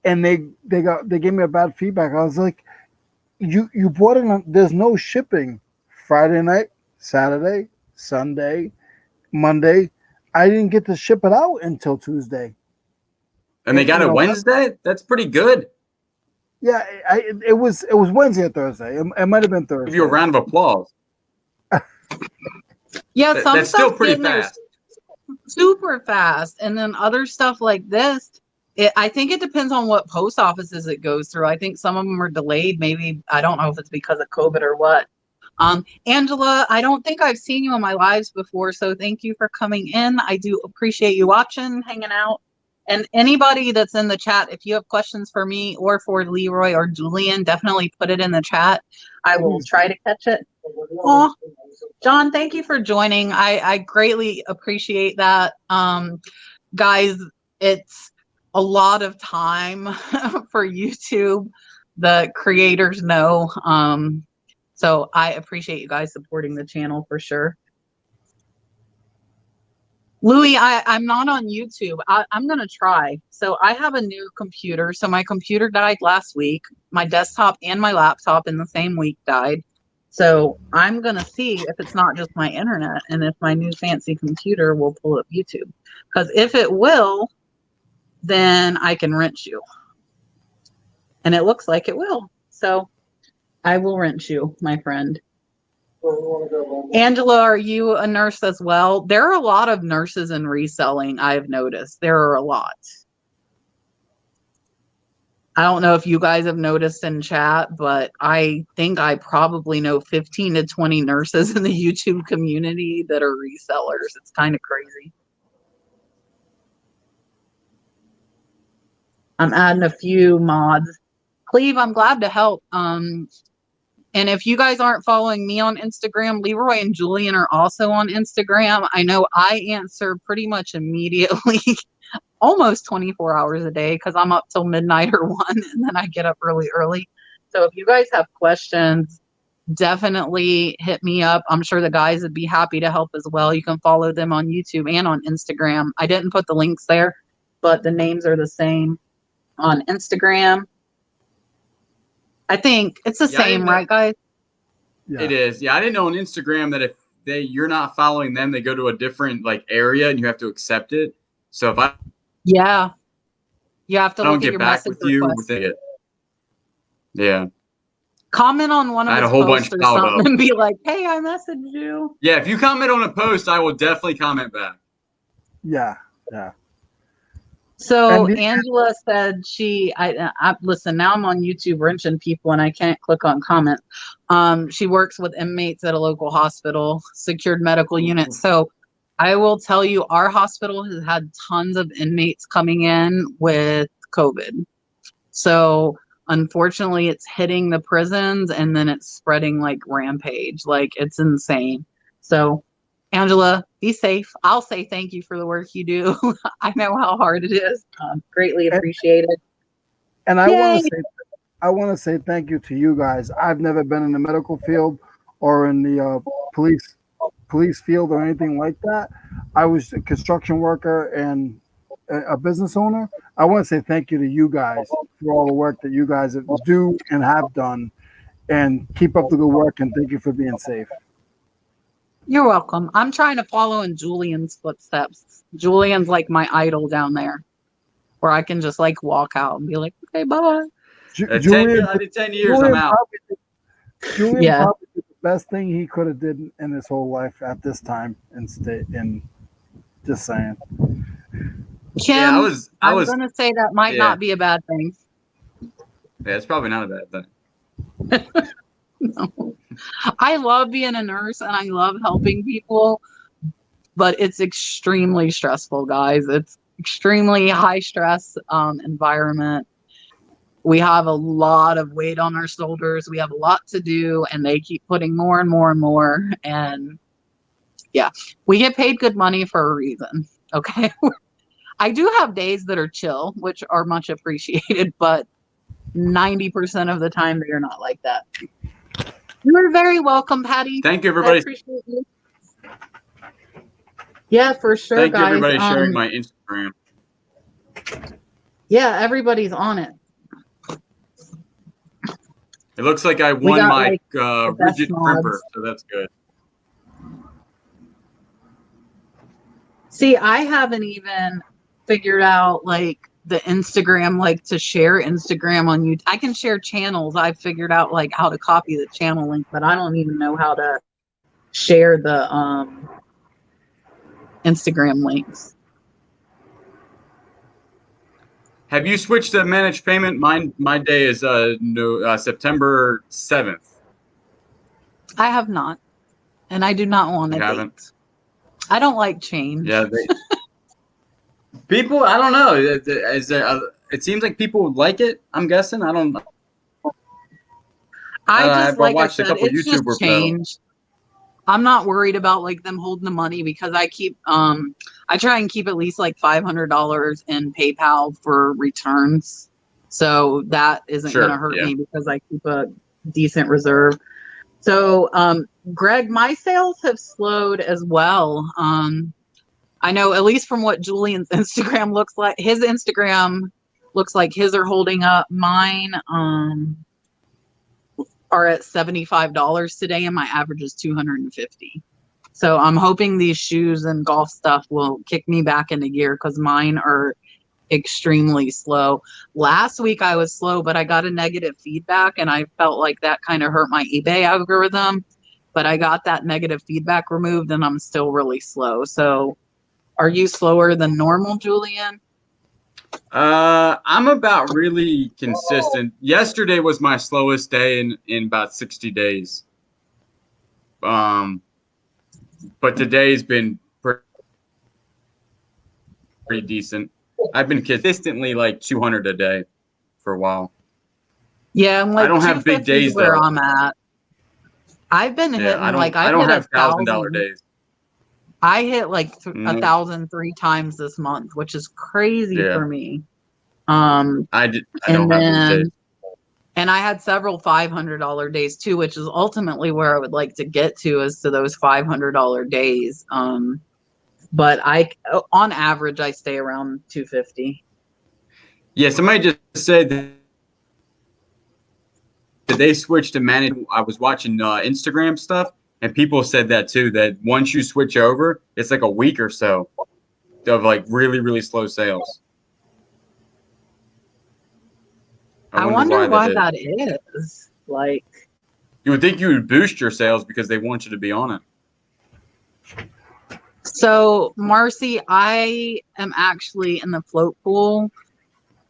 and they gave me a bad feedback. I was like, you bought it there's no shipping Friday night, Saturday, Sunday, Monday. I didn't get to ship it out until Tuesday. And they got it Wednesday? That's pretty good. Yeah, it was Wednesday or Thursday. It might have been Thursday. Give you a round of applause. Yeah, that's still pretty fast. Super fast. And then other stuff like this, I think it depends on what post offices it goes through. I think some of them are delayed. Maybe, I don't know if it's because of COVID or what. Angela, I don't think I've seen you on my lives before, so thank you for coming in. I do appreciate you watching, hanging out. And anybody that's in the chat, if you have questions for me or for Leroy or Julian, definitely put it in the chat. I will try to catch it. Oh, John, thank you for joining. I greatly appreciate that. Guys, it's a lot of time for YouTube. The creators know. So I appreciate you guys supporting the channel for sure. Louis, I'm not on YouTube. I'm going to try. So I have a new computer. So my computer died last week. My desktop and my laptop in the same week died. So I'm going to see if it's not just my internet and if my new fancy computer will pull up YouTube. Because if it will, then I can rent you. And it looks like it will. So I will rent you, my friend. Angela, are you a nurse as well? There are a lot of nurses in reselling, I've noticed. There are a lot. I don't know if you guys have noticed in chat, but I think I probably know 15 to 20 nurses in the YouTube community that are resellers. It's kind of crazy. I'm adding a few mods. Cleve, I'm glad to help. And if you guys aren't following me on Instagram, Leroy and Julian are also on Instagram. I know I answer pretty much immediately, almost 24 hours a day, because I'm up till midnight or 1, and then I get up really early. So if you guys have questions, definitely hit me up. I'm sure the guys would be happy to help as well. You can follow them on YouTube and on Instagram. I didn't put the links there, but the names are the same on Instagram. I think it's the same, right, guys? Yeah. It is. Yeah, I didn't know on Instagram that if you're not following them, they go to a different like area and you have to accept it. So if I Yeah. You have to don't look at get your back message with you request. within it. Yeah. Comment on one I of had his a whole posts bunch or piled something up. and be like, hey, I messaged you. Yeah, if you comment on a post, I will definitely comment back. Yeah. Yeah. So And Angela said I listen, now I'm on YouTube wrenching people and I can't click on comment. She works with inmates at a local hospital, secured medical unit. So I will tell you, our hospital has had tons of inmates coming in with COVID. So unfortunately, it's hitting the prisons and then it's spreading like rampage. Like it's insane. So Angela, be safe. I'll say thank you for the work you do. I know how hard it is. Greatly appreciated. and I Yay. want to say thank you to you guys. I've never been in the medical field or in the police field or anything like that. I was a construction worker and a business owner. I want to say thank you to you guys for all the work that you guys do and have done, and keep up the good work. And thank you for being safe. You're welcome. I'm trying to follow in Julian's footsteps. Julian's like my idol down there, where I can just like walk out and be like, okay, bye. Julian, I did 10 years, I'm out. Julian probably did the best thing he could have did in his whole life at this time and stay in. Just saying. Kim, Yeah, I was gonna say that might not be a bad thing. Yeah, it's probably not a bad thing. No. I love being a nurse and I love helping people, but it's extremely stressful, guys. It's extremely high stress environment. We have a lot of weight on our shoulders. We have a lot to do, and they keep putting more and more and more. And yeah, we get paid good money for a reason. Okay. I do have days that are chill, which are much appreciated, but 90% of the time they are not like that. You're very welcome, Patty. Thank you, everybody. I appreciate you. Yeah, for sure, Thank guys. you, everybody, sharing my Instagram. Yeah, everybody's on it. It looks like I won my like, rigid crimper, so that's good. See, I haven't even figured out like the Instagram, like to share Instagram on YouTube. I can share channels. I've figured out like how to copy the channel link, but I don't even know how to share the Instagram links. Have you switched to managed payment? My day is September 7th. I have not, and I do not want to. You haven't? I don't like change. Yeah. People, I don't know. It seems like people like it. I'm guessing. I don't know. I just like watched I said, a couple it's YouTubers just change. I'm not worried about like them holding the money because I keep I try and keep at least like $500 in PayPal for returns. So that isn't going to hurt me because I keep a decent reserve. So Greg, my sales have slowed as well. I know at least from what Julian's Instagram looks like. His Instagram looks like his are holding up. Mine are at $75 today and my average is $250. So I'm hoping these shoes and golf stuff will kick me back into gear because mine are extremely slow. Last week I was slow, but I got a negative feedback and I felt like that kind of hurt my eBay algorithm. But I got that negative feedback removed and I'm still really slow. So are you slower than normal, Julian? I'm about really consistent. Yesterday was my slowest day in about 60 days. But today's been pretty decent. I've been consistently like 200 a day for a while. Yeah, I'm like I don't have big days where though. I'm at. I've been hitting I like I don't have $1,000 days. I hit like 1,000 3 times this month, which is crazy for me. I don't have those days. And I had several $500 days too, which is ultimately where I would like to get to, is to those $500 days. But on average, I stay around 250. Yeah, somebody just said that they switched to manage. I was watching Instagram stuff, and people said that too, that once you switch over, it's like a week or so of like really, really slow sales. I wonder why that is. Like, you would think you would boost your sales because they want you to be on it. so Marcy, I am actually in the float pool,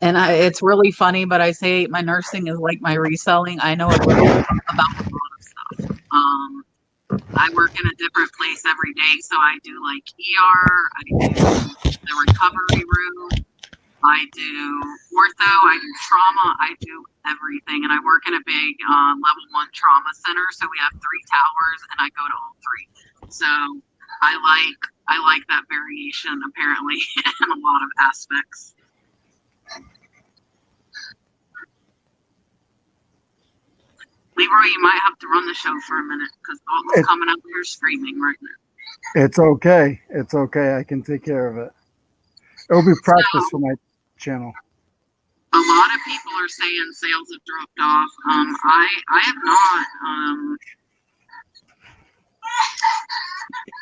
and it's really funny, but I say my nursing is like my reselling. I know a little about a lot of stuff. I work in a different place every day, so I do like ER, I do the recovery room, I do ortho, I do trauma, I do everything. And I work in a big level 1 trauma center. So we have 3 towers and I go to all 3. So I like that variation apparently in a lot of aspects. Leroy, you might have to run the show for a minute because Dalton's coming up here screaming right now. It's okay. It's okay. I can take care of it. It'll be practice for my channel. A lot of people are saying sales have dropped off. I have not.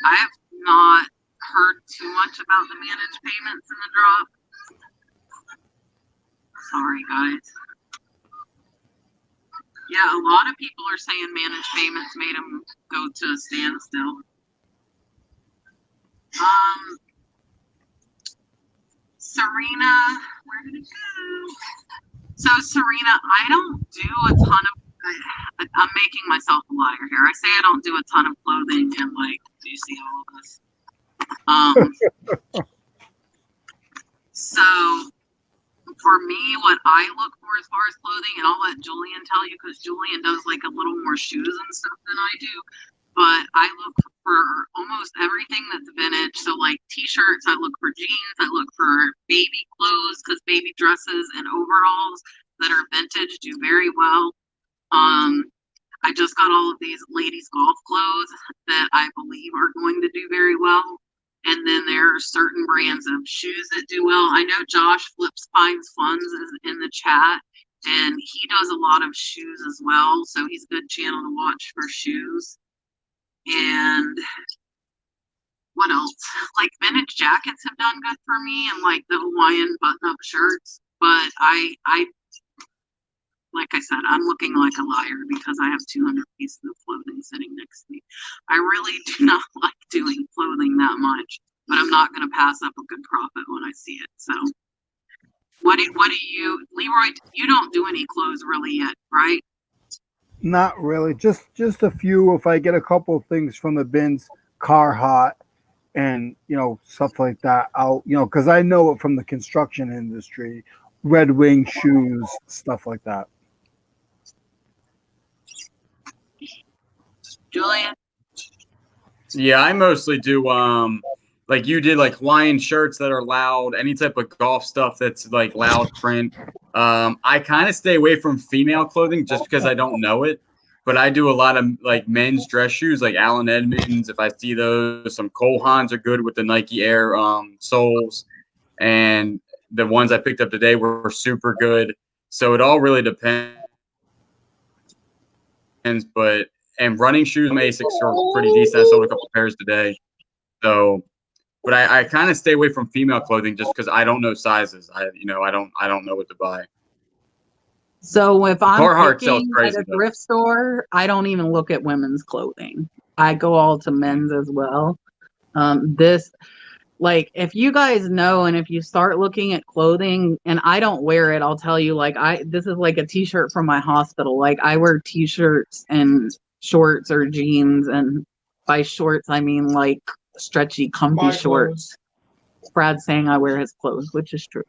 I have not heard too much about the managed payments and the drop. Sorry, guys. Yeah, a lot of people are saying managed payments made them go to a standstill. Serena, where did it go? So Serena, I don't do a ton of, I'm making myself a liar here. I say I don't do a ton of clothing and like, do you see all of this? So for me, what I look for as far as clothing, and I'll let Julian tell you because Julian does like a little more shoes and stuff than I do, but I look for almost everything that's vintage. So like t-shirts, I look for jeans, I look for baby clothes because baby dresses and overalls that are vintage do very well. I just got all of these ladies golf clothes that I believe are going to do very well. And then there are certain brands of shoes that do well. I know Josh Flips Finds Funds is in the chat, and he does a lot of shoes as well. So he's a good channel to watch for shoes. And what else? Like vintage jackets have done good for me, and like the Hawaiian button-up shirts. But I like I said, I'm looking like a liar because I have 200 pieces of clothing sitting next to me. I really do not like doing clothing that much, but I'm not going to pass up a good profit when I see it. So what do you, Leroy, you don't do any clothes really yet, right? Not really. Just a few. If I get a couple of things from the bins, Carhartt and, stuff like that, I'll, because I know it from the construction industry, Red Wing shoes, stuff like that. Julian? Yeah, I mostly do like you did, like Hawaiian shirts that are loud, any type of golf stuff that's like loud print. I kind of stay away from female clothing just because I don't know it, but I do a lot of like men's dress shoes, like Allen Edmonds. If I see those, some Cole Haans are good with the Nike Air soles, and the ones I picked up today were super good. So it all really depends, but. And running shoes, my Asics are pretty decent. I sold a couple pairs today. So, but I kind of stay away from female clothing just because I don't know sizes. I don't know what to buy. So if I'm Carhartt picking sells crazy, at a thrift store, I don't even look at women's clothing. I go all to men's as well. Like, if you guys know, and if you start looking at clothing, and I don't wear it, I'll tell you, like, this is like a t-shirt from my hospital. Like, I wear t-shirts and shorts or jeans, and by shorts, I mean, like, stretchy, comfy shorts. Brad's saying I wear his clothes, which is true.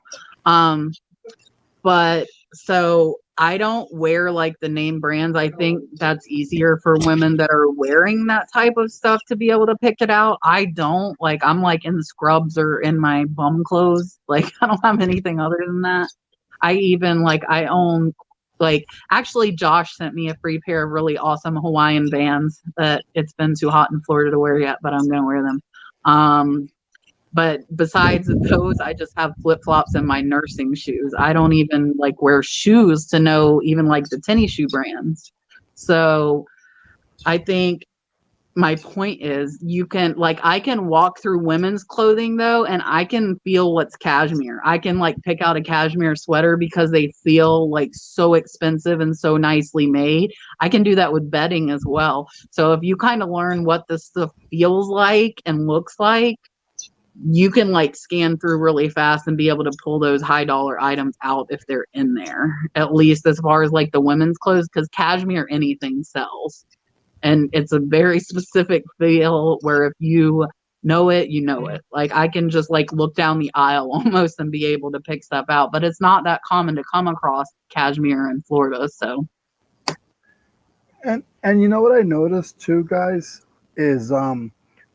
But, so, I don't wear like the name brands. I think that's easier for women that are wearing that type of stuff to be able to pick it out. I don't. Like, I'm like in scrubs or in my bum clothes. Like, I don't have anything other than that. I even like, I own Like, actually, Josh sent me a free pair of really awesome Hawaiian Vans that it's been too hot in Florida to wear yet, but I'm going to wear them. But besides those, I just have flip-flops and my nursing shoes. I don't even like wear shoes to know even like the tennis shoe brands. So I think my point is you can like I can walk through women's clothing though, and I can feel what's cashmere. I can like pick out a cashmere sweater because they feel like so expensive and so nicely made. I can do that with bedding as well. So if you kind of learn what this stuff feels like and looks like, you can like scan through really fast and be able to pull those high dollar items out if they're in there, at least as far as like the women's clothes, because cashmere anything sells. And it's a very specific feel where if you know it, you know it. Like I can just like look down the aisle almost and be able to pick stuff out, but it's not that common to come across cashmere in Florida. So And you know what I noticed too, guys, is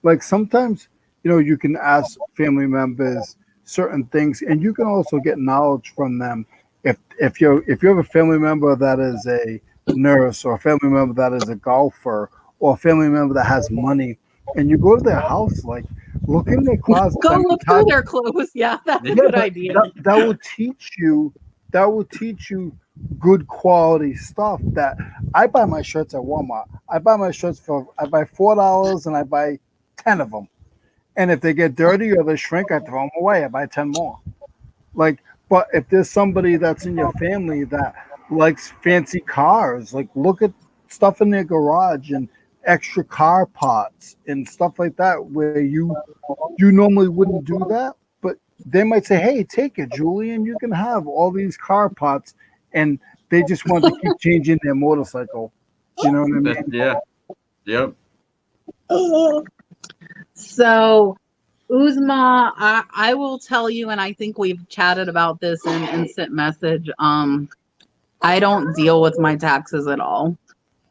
like sometimes, you know, you can ask family members certain things, and you can also get knowledge from them. If you have a family member that is a nurse, or a family member that is a golfer, or a family member that has money, and you go to their house, like look in their closet. go look through their clothes. Yeah, that's a good idea. That will teach you. That will teach you good quality stuff. That I buy my shirts at Walmart. I buy my shirts I buy $4 and I buy 10 of them. And if they get dirty or they shrink, I throw them away. I buy 10 more. Like, but if there's somebody that's in your family that likes fancy cars, like look at stuff in their garage and extra car parts and stuff like that, where you normally wouldn't do that, but they might say, "Hey, take it, Julian. You can have all these car parts," and they just want to keep changing their motorcycle. You know what I mean? Yeah. Yep. So, Uzma, I will tell you, and I think we've chatted about this in instant message. I don't deal with my taxes at all.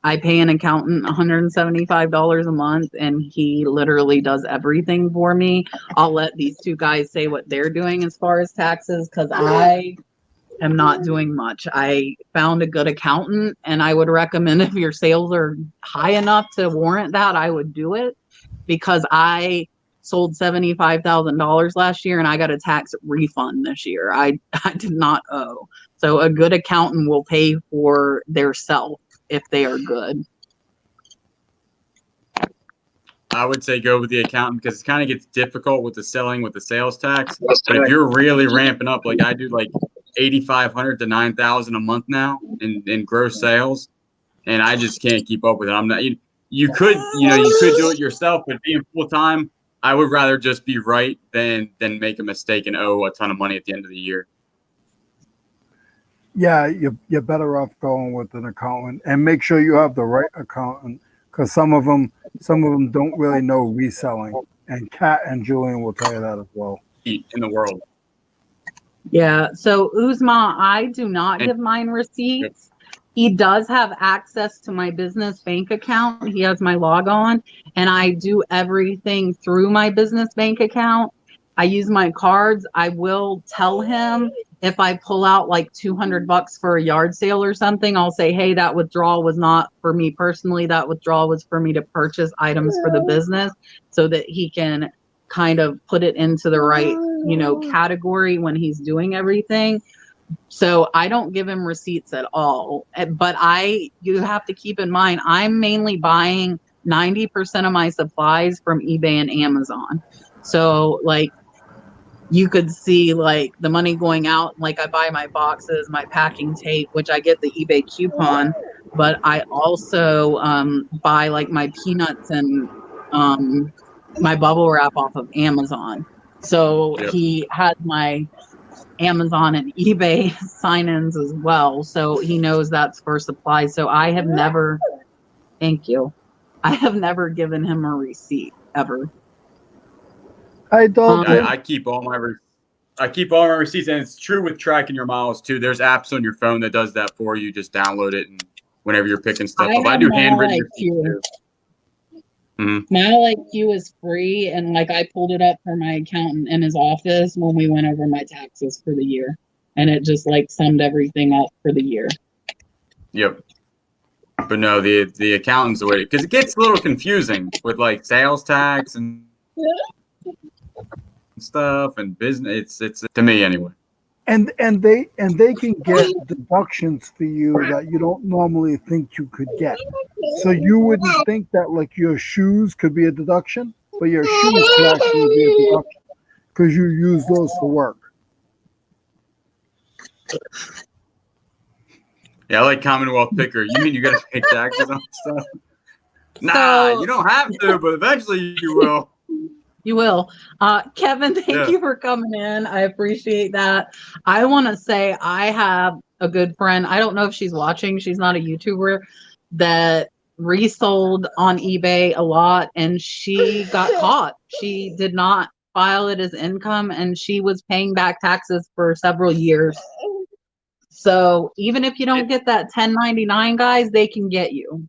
I pay an accountant $175 a month, and he literally does everything for me. I'll let these two guys say what they're doing as far as taxes, because I am not doing much. I found a good accountant, and I would recommend if your sales are high enough to warrant that, I would do it, because I sold $75,000 last year and I got a tax refund this year. I did not owe. So a good accountant will pay for their self if they are good. I would say go with the accountant, because it kind of gets difficult with the selling with the sales tax. But if you're really ramping up, like I do, like 8,500 to 9,000 a month now in gross sales, and I just can't keep up with it. I'm not. You could do it yourself, but being full time, I would rather just be right than make a mistake and owe a ton of money at the end of the year. Yeah, you're better off going with an accountant, and make sure you have the right accountant, because some of them don't really know reselling. And Kat and Julian will tell you that as well. In the world. Yeah. So Uzma, I do not give mine receipts. He does have access to my business bank account. He has my log on, and I do everything through my business bank account. I use my cards. I will tell him if I pull out like $200 for a yard sale or something, I'll say, hey, that withdrawal was not for me personally. That withdrawal was for me to purchase items for the business, so that he can kind of put it into the right, category when he's doing everything. So I don't give him receipts at all. But you have to keep in mind, I'm mainly buying 90% of my supplies from eBay and Amazon. So like, you could see like the money going out. Like I buy my boxes, my packing tape, which I get the eBay coupon, but I also buy like my peanuts and my bubble wrap off of Amazon. So he has my Amazon and eBay sign-ins as well. So he knows that's for supplies. So I have never, thank you. I have never given him a receipt ever. I don't. I keep all my receipts, and it's true with tracking your miles too. There's apps on your phone that does that for you. Just download it, and whenever you're picking stuff up, I do handwritten receipts too. Mm-hmm. MileIQ is free, and like I pulled it up for my accountant in his office when we went over my taxes for the year, and it just like summed everything up for the year. Yep. But no, the accountant's the way, because it gets a little confusing with like sales tax and stuff and business. It's to me anyway. And they can get deductions for you that you don't normally think you could get. So you wouldn't think that like your shoes could be a deduction, but your shoes could actually be a deduction because you use those for work. Yeah, I like Commonwealth Picker. You mean you got to pay taxes on stuff? Nah, So- you don't have to, but eventually you will. You will. Kevin, thank you for coming in. I appreciate that. I want to say I have a good friend. I don't know if she's watching. She's not a YouTuber that resold on eBay a lot, and she got caught. She did not file it as income, and she was paying back taxes for several years. So even if you don't get that 1099, guys, they can get you.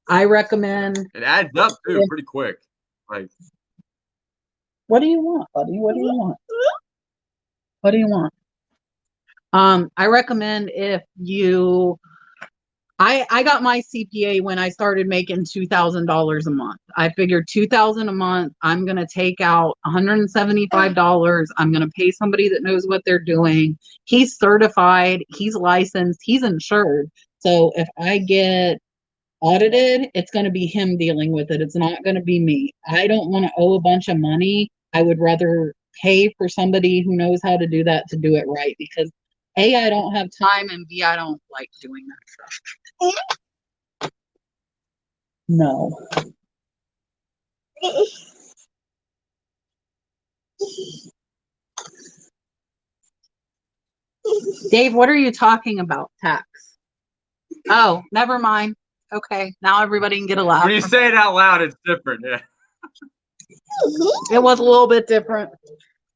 I recommend. It adds up too pretty quick. Like, what do you want, buddy? What do you want? What do you want? I recommend if you, I got my CPA when I started making $2,000 a month. I figured $2,000 a month. I'm going to take out $175. I'm going to pay somebody that knows what they're doing. He's certified. He's licensed. He's insured. So if I get audited, it's going to be him dealing with it. It's not going to be me. I don't want to owe a bunch of money. I would rather pay for somebody who knows how to do that to do it right, because A, I don't have time, and B, I don't like doing that stuff. No. Dave, what are you talking about? Tax. Oh, never mind. Okay, now everybody can get a laugh. when you say it out loud, it's different. Yeah. It was a little bit different.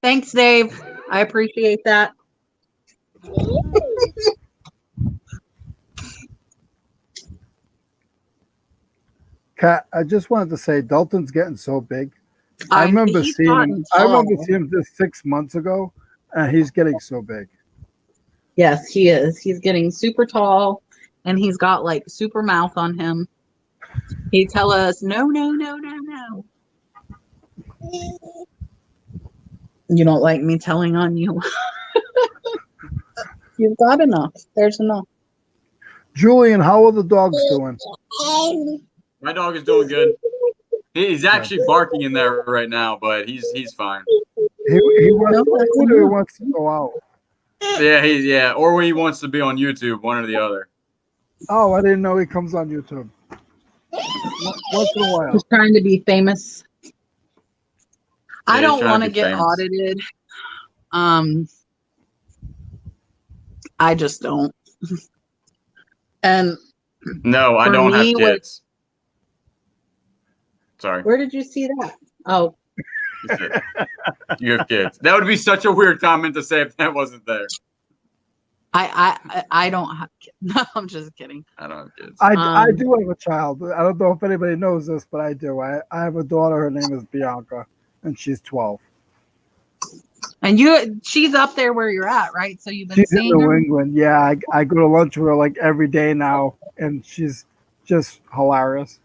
Thanks, Dave. I appreciate that. Kat, I just wanted to say Dalton's getting so big. I remember He's seeing gotten him. I remember tall. seeing him just 6 months ago, and he's getting so big. Yes, he is. He's getting super tall, and he's got like super mouth on him. He tell us, no, no, no, no, no. You don't like me telling on you. You've got enough. There's enough. Julian, how are the dogs doing? My dog is doing good. He's actually barking in there right now, but he's fine. He wants to food or he wants to go out? Yeah, or when he wants to be on YouTube, one or the other. Oh, I didn't know he comes on YouTube. Once in a while. He's trying to be famous. I he's don't trying want to to be get famous. audited. I just don't. And No, I For don't have me, kids. Sorry. where did you see that? Oh, You have kids. That would be such a weird comment to say if that wasn't there. I don't have kids. No, I'm just kidding. I don't have kids. I do have a child. I don't know if anybody knows this, but I do. I have a daughter. Her name is Bianca, and she's 12. And she's up there where you're at, right? So you've been She's in seeing New her? England. Yeah, I go to lunch with her like every day now, and she's just hilarious.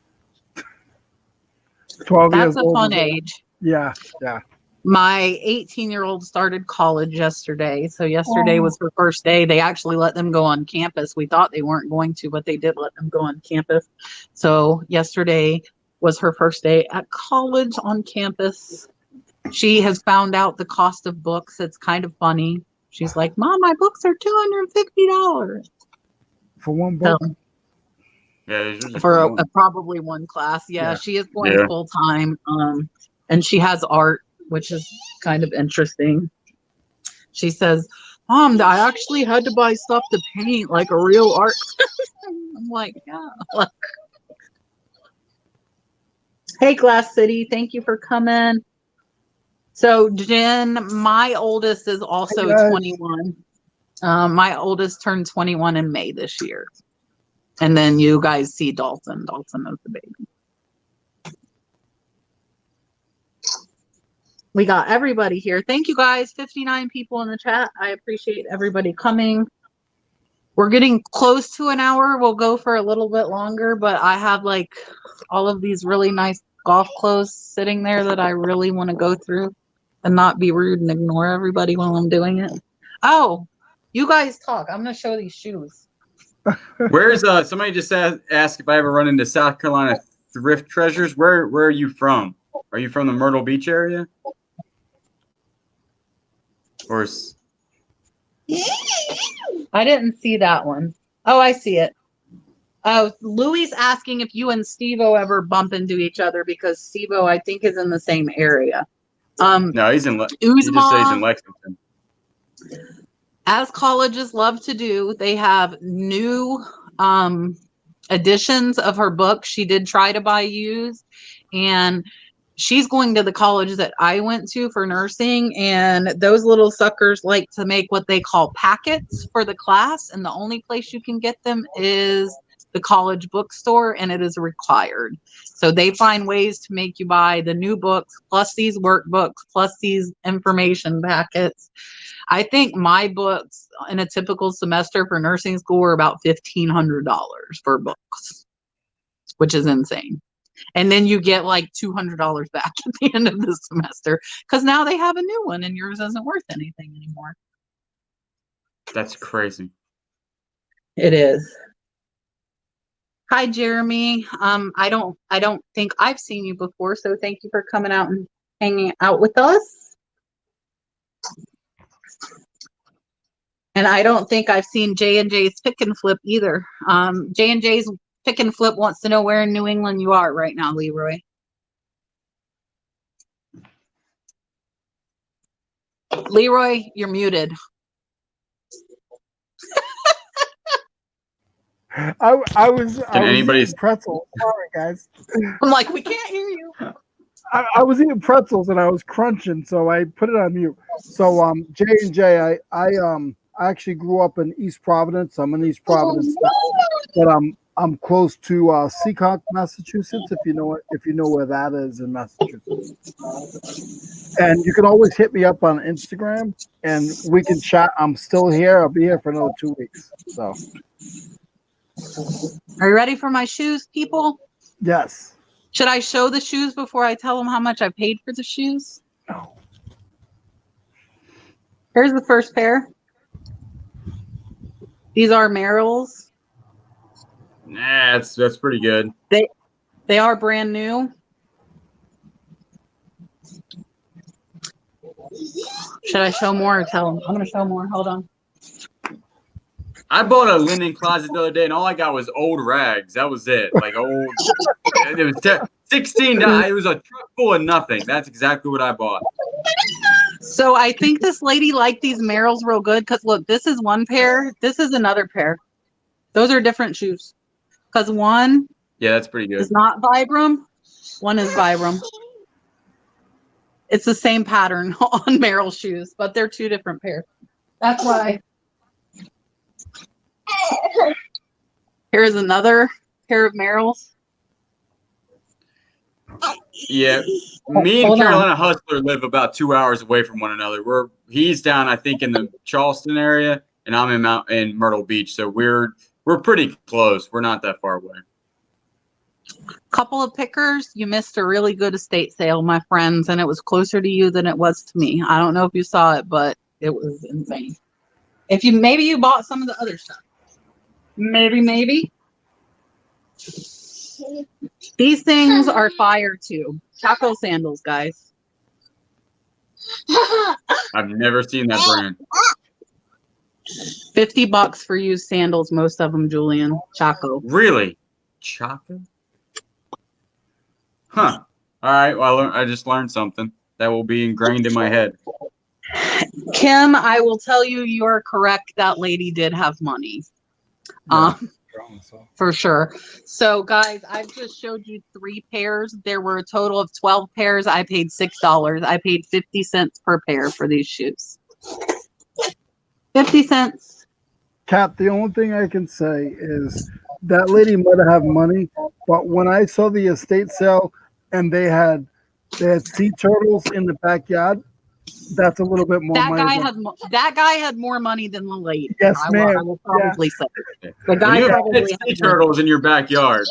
12 That's years a old. fun age. Yeah. My 18-year-old started college yesterday. So yesterday was her first day. They actually let them go on campus. We thought they weren't going to, but they did let them go on campus. So yesterday was her first day at college on campus. She has found out the cost of books. It's kind of funny. She's like, Mom, my books are $250 For one book. So, Yeah, for probably one class. Yeah, Yeah. she is going full time. And she has art, which is kind of interesting. She says, Mom, I actually had to buy stuff to paint like a real art. I'm like, yeah. Hey, Glass City, thank you for coming. So, Jen, my oldest is also Hey, guys. 21. My oldest turned 21 in May this year. And then you guys see Dalton. Dalton is the baby. We got everybody here. Thank you guys. 59 people in the chat. I appreciate everybody coming. We're getting close to an hour. We'll go for a little bit longer, but I have like all of these really nice golf clothes sitting there that I really want to go through and not be rude and ignore everybody while I'm doing it. Oh, you guys talk. I'm going to show these shoes. Where's somebody just asked if I ever run into South Carolina thrift treasures. Where are you from? Are you from the Myrtle Beach area? Or I didn't see that one. Oh, I see it. Oh, Louie's asking if you and Steve-O ever bump into each other because Steve-O, I think, is in the same area. no, he just says he's in Lexington. As colleges love to do, they have new editions of her book. She did try to buy used, and she's going to the college that I went to for nursing, and those little suckers like to make what they call packets for the class, and the only place you can get them is the college bookstore, and it is required. So they find ways to make you buy the new books plus these workbooks plus these information packets. I think my books in a typical semester for nursing school are about $1,500 for books, which is insane. And then you get like $200 back at the end of the semester because now they have a new one and yours isn't worth anything anymore. That's crazy. It is. Hi, Jeremy. I don't think I've seen you before, so thank you for coming out and hanging out with us. And I don't think I've seen J&J's Pick and Flip either. J&J's Pick and Flip wants to know where in New England you are right now, Leroy. Leroy, you're muted. I was anybody eating pretzels. Sorry, guys. I'm like, we can't hear you. I was eating pretzels and I was crunching, so I put it on mute. So J&J, I actually grew up in East Providence. I'm in East Providence now, but I'm close to Seacock, Massachusetts. If you know where that is in Massachusetts, and you can always hit me up on Instagram and we can chat. I'm still here. I'll be here for another 2 weeks. So, are you ready for my shoes, people? Yes. Should I show the shoes before I tell them how much I paid for the shoes? No. Here's the first pair. These are Merrell's. Nah, that's pretty good. They are brand new. Should I show more or tell them? I'm going to show more. Hold on. I bought a linen closet the other day, and all I got was old rags. That was it. Like old. It was $16. It was a truck full of nothing. That's exactly what I bought. So I think this lady liked these Merrell's real good because look, this is one pair. This is another pair. Those are different shoes. Because one that's pretty good. is not Vibram. One is Vibram. It's the same pattern on Merrell shoes, but they're two different pairs. That's why. Here's another pair of Merrell's. Yeah, me and Carolina Hustler live about 2 hours away from one another. He's down, I think, in the Charleston area, and I'm in Myrtle Beach. So we're pretty close. We're not that far away. Couple of pickers. You missed a really good estate sale, my friends, and it was closer to you than it was to me. I don't know if you saw it, but it was insane. Maybe you bought some of the other stuff. Maybe. These things are fire too. Chaco sandals, guys. I've never seen that brand. $50 for used sandals, most of them, Julian. Chaco. Really? Chaco? Huh. All right. Well, I just learned something that will be ingrained in my head. Kim, I will tell you, you are correct. That lady did have money. Yeah. For sure. So, guys, I've just showed you 3 pairs. There were a total of 12 pairs. I paid $6. I paid 50 cents per pair for these shoes. 50 cents. Kat, the only thing I can say is that lady might have money, but when I saw the estate sale and they had sea turtles in the backyard, That's a little bit more That money. that guy had more money than the lady. Yes, ma'am. I will probably say. The When guy you have probably sea had turtles in your backyard.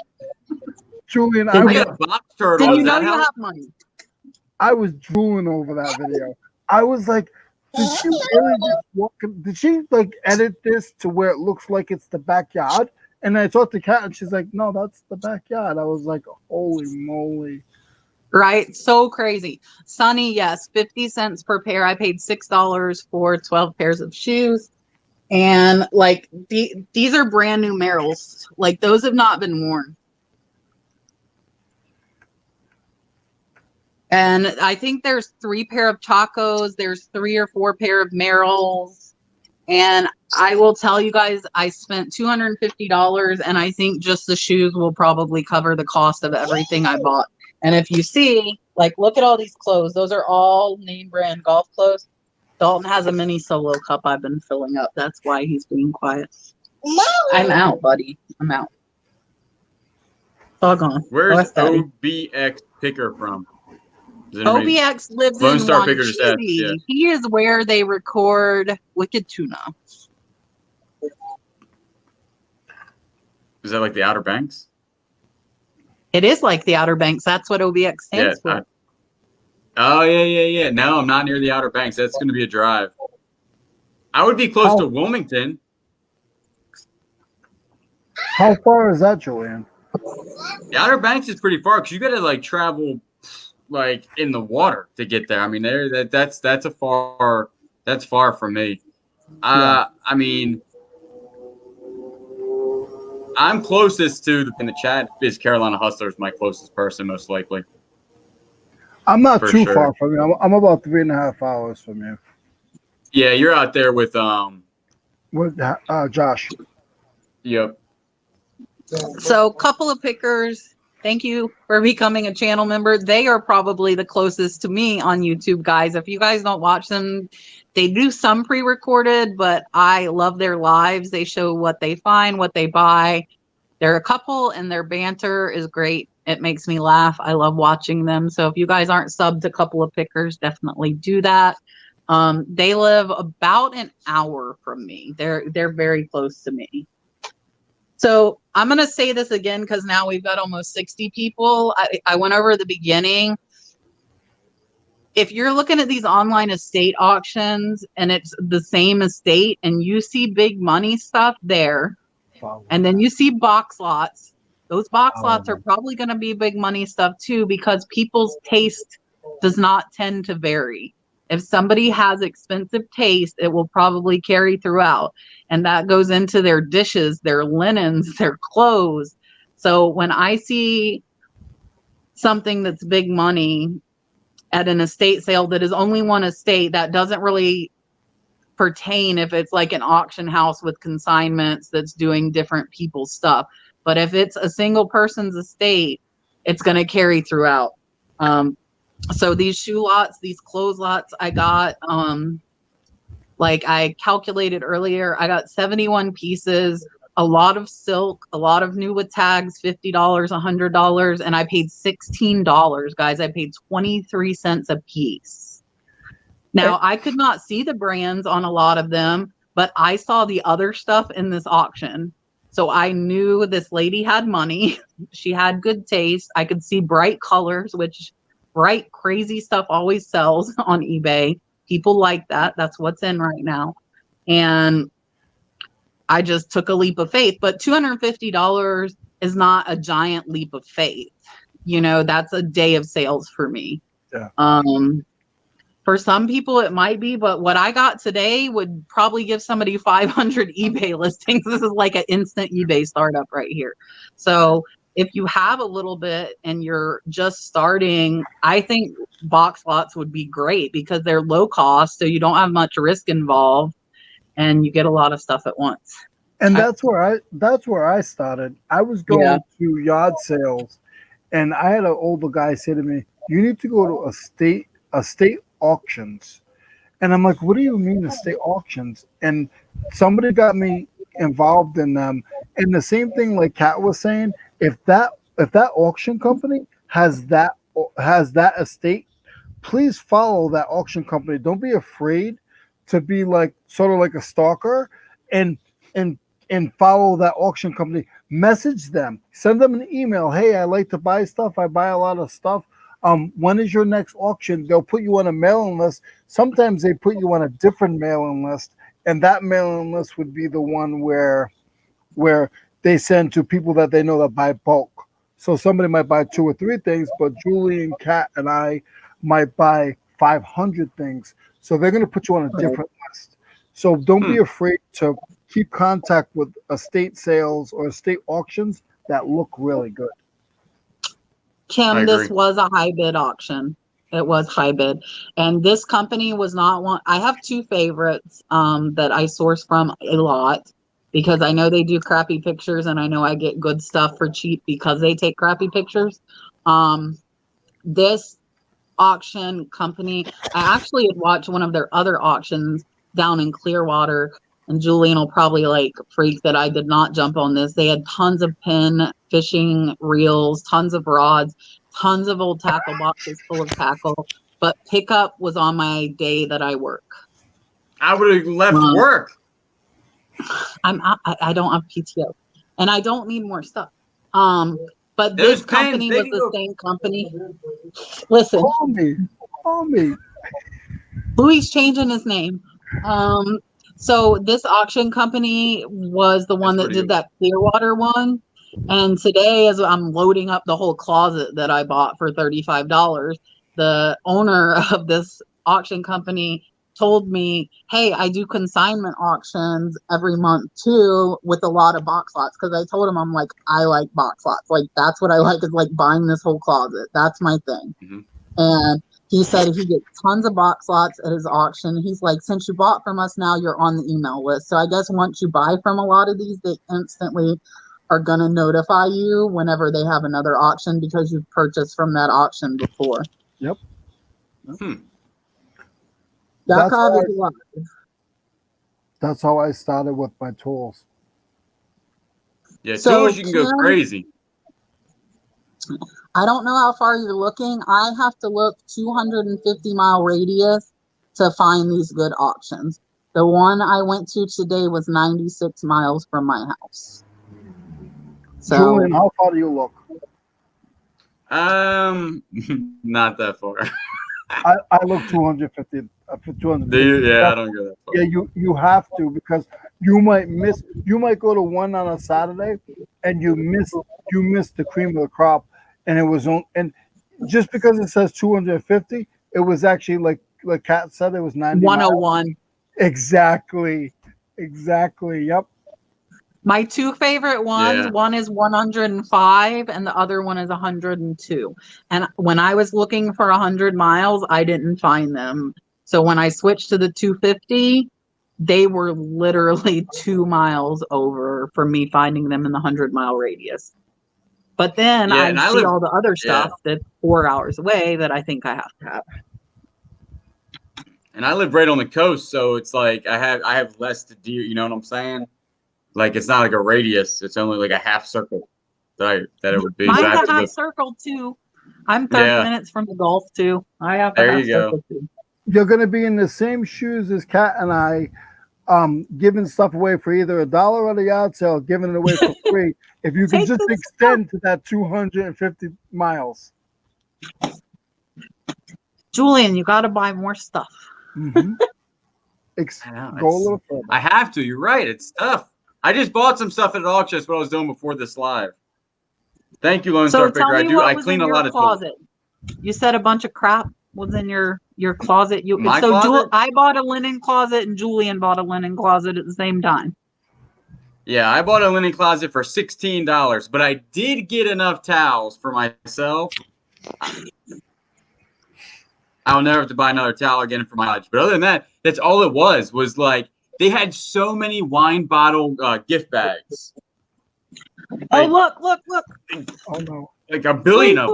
Julian, Did I I was, got box Then turtles. you know That you helps. have money. I was drooling over that video. I was like, did she really just did she like edit this to where it looks like it's the backyard? And I talked to Kat and she's like, no, that's the backyard. I was like, holy moly. Right? So crazy. Sunny, yes, 50 cents per pair. I paid $6 for 12 pairs of shoes. And like these are brand new Merrells. Like those have not been worn. And I think there's 3 pair of Chacos. There's 3 or 4 pair of Merrells. And I will tell you guys, I spent $250, and I think just the shoes will probably cover the cost of everything I bought. And if you see, like, look at all these clothes. Those are all name brand golf clothes. Dalton has a mini Solo cup I've been filling up. That's why he's being quiet. I'm out, buddy. I'm out. Doggone. Where's Daddy. OBX Picker from? Does anybody- OBX lives Lone in Star Picker just asked, Wanchese. yeah. He is where they record Wicked Tuna. Is that like the Outer Banks? It is like the Outer Banks. That's what OBX stands for. Oh, yeah. No, I'm not near the Outer Banks. That's going to be a drive. I would be close to Wilmington. How far is that, Julian? The Outer Banks is pretty far because you got to like travel like in the water to get there. I mean, that's far from me. Yeah. I mean, I'm closest to in the chat is Carolina Hustlers, my closest person, most likely. I'm not For too sure. far from you. I'm about 3.5 hours from you. Yeah, you're out there with With Josh. Yep. So, couple of pickers. Thank you for becoming a channel member. They are probably the closest to me on YouTube, guys. If you guys don't watch them, they do some pre-recorded, but I love their lives. They show what they find, what they buy. They're a couple, and their banter is great. It makes me laugh. I love watching them. So if you guys aren't subbed to Couple of Pickers, definitely do that. They live about an hour from me. They're very close to me. So I'm going to say this again because now we've got almost 60 people. I went over the beginning. If you're looking at these online estate auctions and it's the same estate and you see big money stuff there, and then you see box lots, those box lots are probably going to be big money stuff too because people's taste does not tend to vary. If somebody has expensive taste, it will probably carry throughout. And that goes into their dishes, their linens, their clothes. So when I see something that's big money at an estate sale that is only one estate, that doesn't really pertain if it's like an auction house with consignments that's doing different people's stuff. But if it's a single person's estate, it's going to carry throughout. So these shoe lots, these clothes lots I got, like I calculated earlier, I got 71 pieces, a lot of silk, a lot of new with tags, $50, $100, and I paid $16, guys. I paid 23 cents a piece. Now, I could not see the brands on a lot of them, but I saw the other stuff in this auction. So I knew this lady had money. She had good taste. I could see bright colors, which bright, crazy stuff always sells on eBay. People like that. That's what's in right now. And I just took a leap of faith. But $250 is not a giant leap of faith. You know, that's a day of sales for me. Yeah. For some people, it might be, but what I got today would probably give somebody 500 eBay listings. This is like an instant eBay startup right here. So if you have a little bit and you're just starting, I think box lots would be great because they're low cost, so you don't have much risk involved, and you get a lot of stuff at once. And that's where I started. I was going to yard sales, and I had an older guy say to me, "You need to go to estate auctions." And I'm like, "What do you mean estate auctions?" And somebody got me involved in them. And the same thing, like Kat was saying, if that auction company has that estate please follow that auction company. Don't be afraid to be like sort of like a stalker and and and follow that auction company. Message them, send them an email. Hey, I like to buy stuff. I buy a lot of stuff. When is your next auction? They'll put you on a mailing list. Sometimes they put you on a different mailing list, and that mailing list would be the one where they send to people that they know that buy bulk. So somebody might buy 2 or 3 things, but Julian, Kat, and I might buy 500 things. So they're going to put you on a different list. So don't be afraid to keep contact with estate sales or estate auctions that look really good. Kim, this was a high bid auction. It was high bid. And this company was not one. I have 2 favorites that I source from a lot because I know they do crappy pictures and I know I get good stuff for cheap because they take crappy pictures. This auction company, I actually had watched one of their other auctions down in Clearwater, and Julian will probably like freak that I did not jump on this. They had tons of pin fishing reels, tons of rods, tons of old tackle boxes full of tackle, but pickup was on my day that I work. I would have left work. I don't have PTO and I don't need more stuff. But this company was the same company. Listen, call me. Louis changing his name. So this auction company was the one that did that Clearwater one. And today, as I'm loading up the whole closet that I bought for $35, the owner of this auction company told me, hey, I do consignment auctions every month too with a lot of box lots. Because I told him, I'm like, I like box lots. Like, that's what I like, is like buying this whole closet. That's my thing. Mm-hmm. And he said he gets tons of box lots at his auction. He's like, since you bought from us, now you're on the email list. So I guess once you buy from a lot of these, they instantly are going to notify you whenever they have another auction because you've purchased from that auction before. Yep. That's how I started with my tools. Yeah, so tools, you can go crazy. I don't know how far you're looking. I have to look 250-mile radius to find these good auctions. The one I went to today was 96 miles from my house. So, Julian, how far do you look? Not that far. I look 250. 250. Do you? Yeah, I don't go that far. Yeah, you have to, because you might miss. You might go to one on a Saturday, and you miss the cream of the crop, and it was on. And just because it says 250, it was actually like Kat said, it was 90. 101. Miles. Exactly. Yep. My 2 favorite ones, one is 105 and the other one is 102. And when I was looking for 100 miles, I didn't find them. So when I switched to the 250, they were literally 2 miles over for me finding them in the 100-mile radius. But then I see all the other stuff that's 4 hours away that I think I have to have. And I live right on the coast, so it's like I have less to do. You know what I'm saying? Like, it's not like a radius; it's only like a half circle that it would be. Mine's a half circle too. I'm 30 minutes from the Gulf too. I have a half circle too. You're going to be in the same shoes as Kat and I, giving stuff away for either $1 at a yard sale, giving it away for free. If you can just extend to that 250 miles. Julian, you got to buy more stuff. Mm-hmm. Go a little further. I have to. You're right. It's tough. I just bought some stuff at an auction. That's what I was doing before this live. Thank you, Lone Star Picker. I clean a lot of closet. You said a bunch of crap was in your closet. My closet? I bought a linen closet and Julian bought a linen closet at the same time. Yeah, I bought a linen closet for $16, but I did get enough towels for myself. I'll never have to buy another towel again for my lodge. But other than that, that's all it was like they had so many wine bottle gift bags. Oh, look. Oh, no. Like a billion of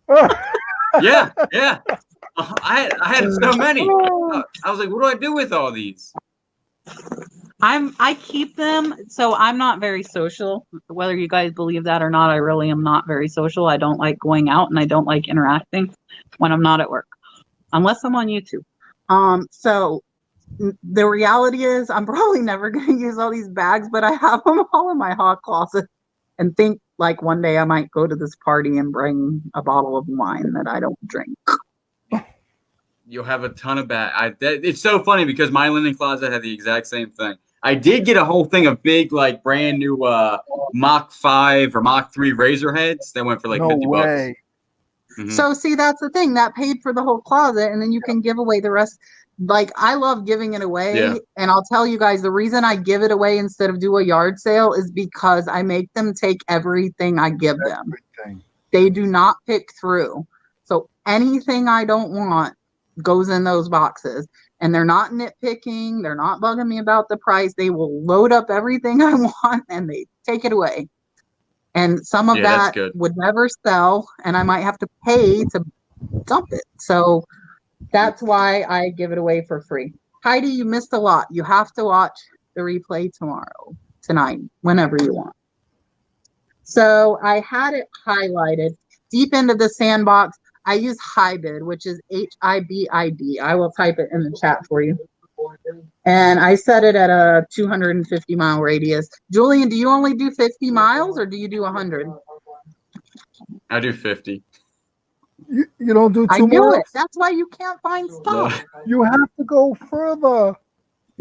them. Yeah. I had so many. I was like, what do I do with all these? I keep them, so I'm not very social. Whether you guys believe that or not, I really am not very social. I don't like going out and I don't like interacting when I'm not at work, unless I'm on YouTube. So the reality is I'm probably never going to use all these bags, but I have them all in my hot closet and think like one day I might go to this party and bring a bottle of wine that I don't drink. You'll have a ton of bags. It's so funny because my linen closet had the exact same thing. I did get a whole thing of big, like brand new Mach 5 or Mach 3 razor heads that went for like No 50 way. bucks. Mhm. So see, that's the thing that paid for the whole closet, and then you can give away the rest. Like I love giving it away, Yeah. and I'll tell you guys the reason I give it away instead of do a yard sale is because I make them take everything I give them. Everything. They do not pick through. So anything I don't want goes in those boxes. And they're not nitpicking. They're not bugging me about the price. They will load up everything I want and they take it away. And some of that would never sell, and I might have to pay to dump it. So that's why I give it away for free. Heidi, you missed a lot. You have to watch the replay tonight, whenever you want. So I had it highlighted deep into the sandbox. I use HIBID, which is HIBID. I will type it in the chat for you. And I set it at a 250-mile radius. Julian, do you only do 50 miles or do you do 100? I do 50. You don't do 2 I knew miles? it. That's why you can't find stuff. No. You have to go further.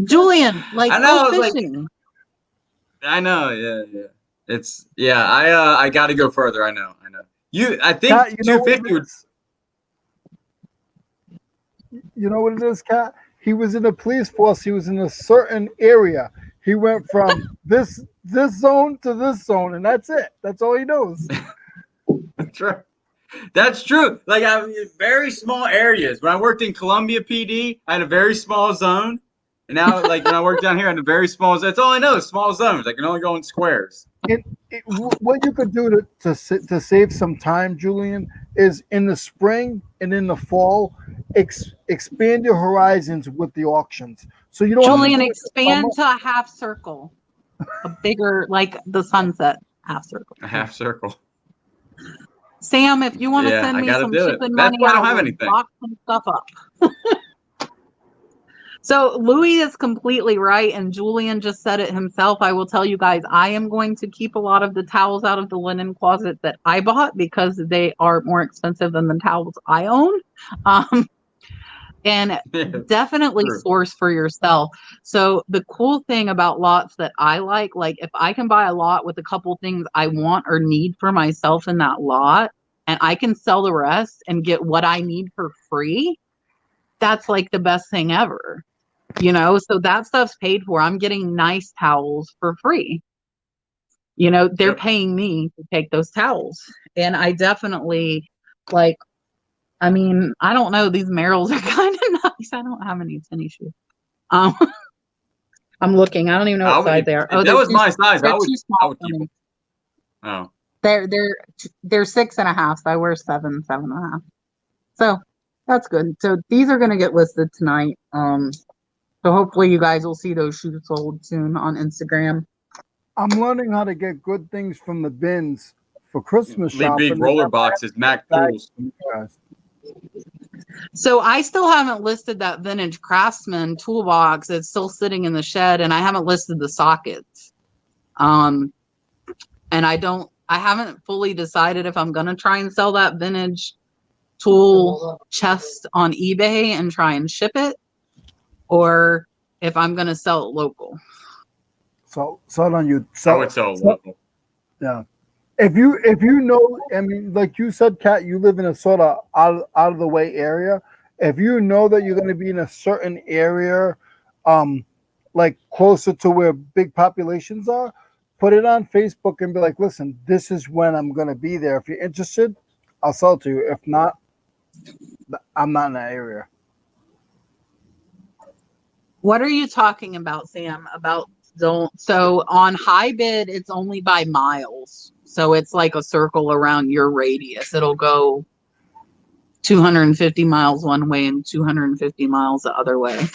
Julian, like I know, go like- fishing. I know, yeah. I got to go further. I know. I think Kat, you know what 250 it would. is? You know what it is, Kat? He was in the police force. He was in a certain area. He went from this zone to this zone, and that's it. That's all he knows. That's true. Like I'm in very small areas. When I worked in Columbia PD, I had a very small zone. And now, like when I work down here, I had a very small zone. That's all I know is small zones. I can only go in squares. What you could do to save some time, Julian, is in the spring and in the fall, expand your horizons with the auctions. So you don't Julian, have to expand to a half circle, a bigger, like the sunset half circle. A half circle. Sam, if you want to send I me gotta some do it. shipping That's money, why I don't I have will anything. box some stuff up. So Louis is completely right, and Julian just said it himself. I will tell you guys, I am going to keep a lot of the towels out of the linen closet that I bought because they are more expensive than the towels I own. And definitely source for yourself. So the cool thing about lots that I like if I can buy a lot with a couple things I want or need for myself in that lot, and I can sell the rest and get what I need for free, that's like the best thing ever. So that stuff's paid for. I'm getting nice towels for free. They're paying me to take those towels. And I definitely I don't know. These Merrills are kind of nice. I don't have any tennis shoes. I'm looking. I don't even know what size they are. If that was my size, they're I would too small keep for me. them. Oh. They're 6.5. So I wear 7.5. So that's good. So these are going to get listed tonight. So hopefully you guys will see those shoes sold soon on Instagram. I'm learning how to get good things from the bins for Christmas shopping. Big roller boxes, Mac tools. So I still haven't listed that vintage Craftsman toolbox. It's still sitting in the shed, and I haven't listed the sockets. And I haven't fully decided if I'm going to try and sell that vintage tool chest on eBay and try and ship it, or if I'm going to sell it local. So on you. I would sell it local. Yeah. If you know, like you said, Kat, you live in a sort of out of the way area. If you know that you're going to be in a certain area, like closer to where big populations are, put it on Facebook and be like, listen, this is when I'm going to be there. If you're interested, I'll sell it to you. If not, I'm not in that area. What are you talking about, Sam? So on HIBID, it's only by miles. So it's like a circle around your radius. It'll go 250 miles one way and 250 miles the other way.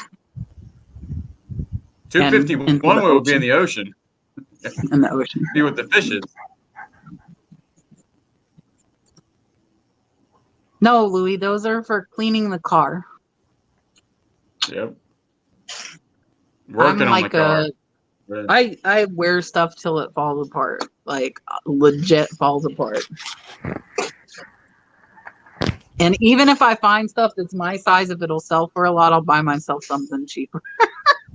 250 into one the way would be in ocean. the ocean. In the ocean. Be with the fishes. No, Louis, those are for cleaning the car. Yep. I'm Working on the like car. I wear stuff till it falls apart. Like legit falls apart. And even if I find stuff that's my size, if it'll sell for a lot, I'll buy myself something cheaper.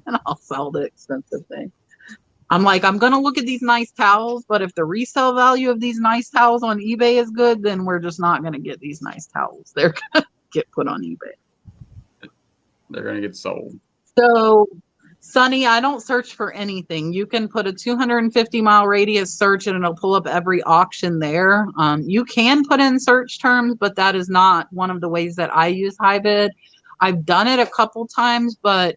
And I'll sell the expensive thing. I'm like, I'm going to look at these nice towels, but if the resale value of these nice towels on eBay is good, then we're just not going to get these nice towels. They're going to get put on eBay. They're going to get sold. So, Sonny, I don't search for anything. You can put a 250-mile radius search and it'll pull up every auction there. You can put in search terms, but that is not one of the ways that I use HiBid. I've done it a couple times, but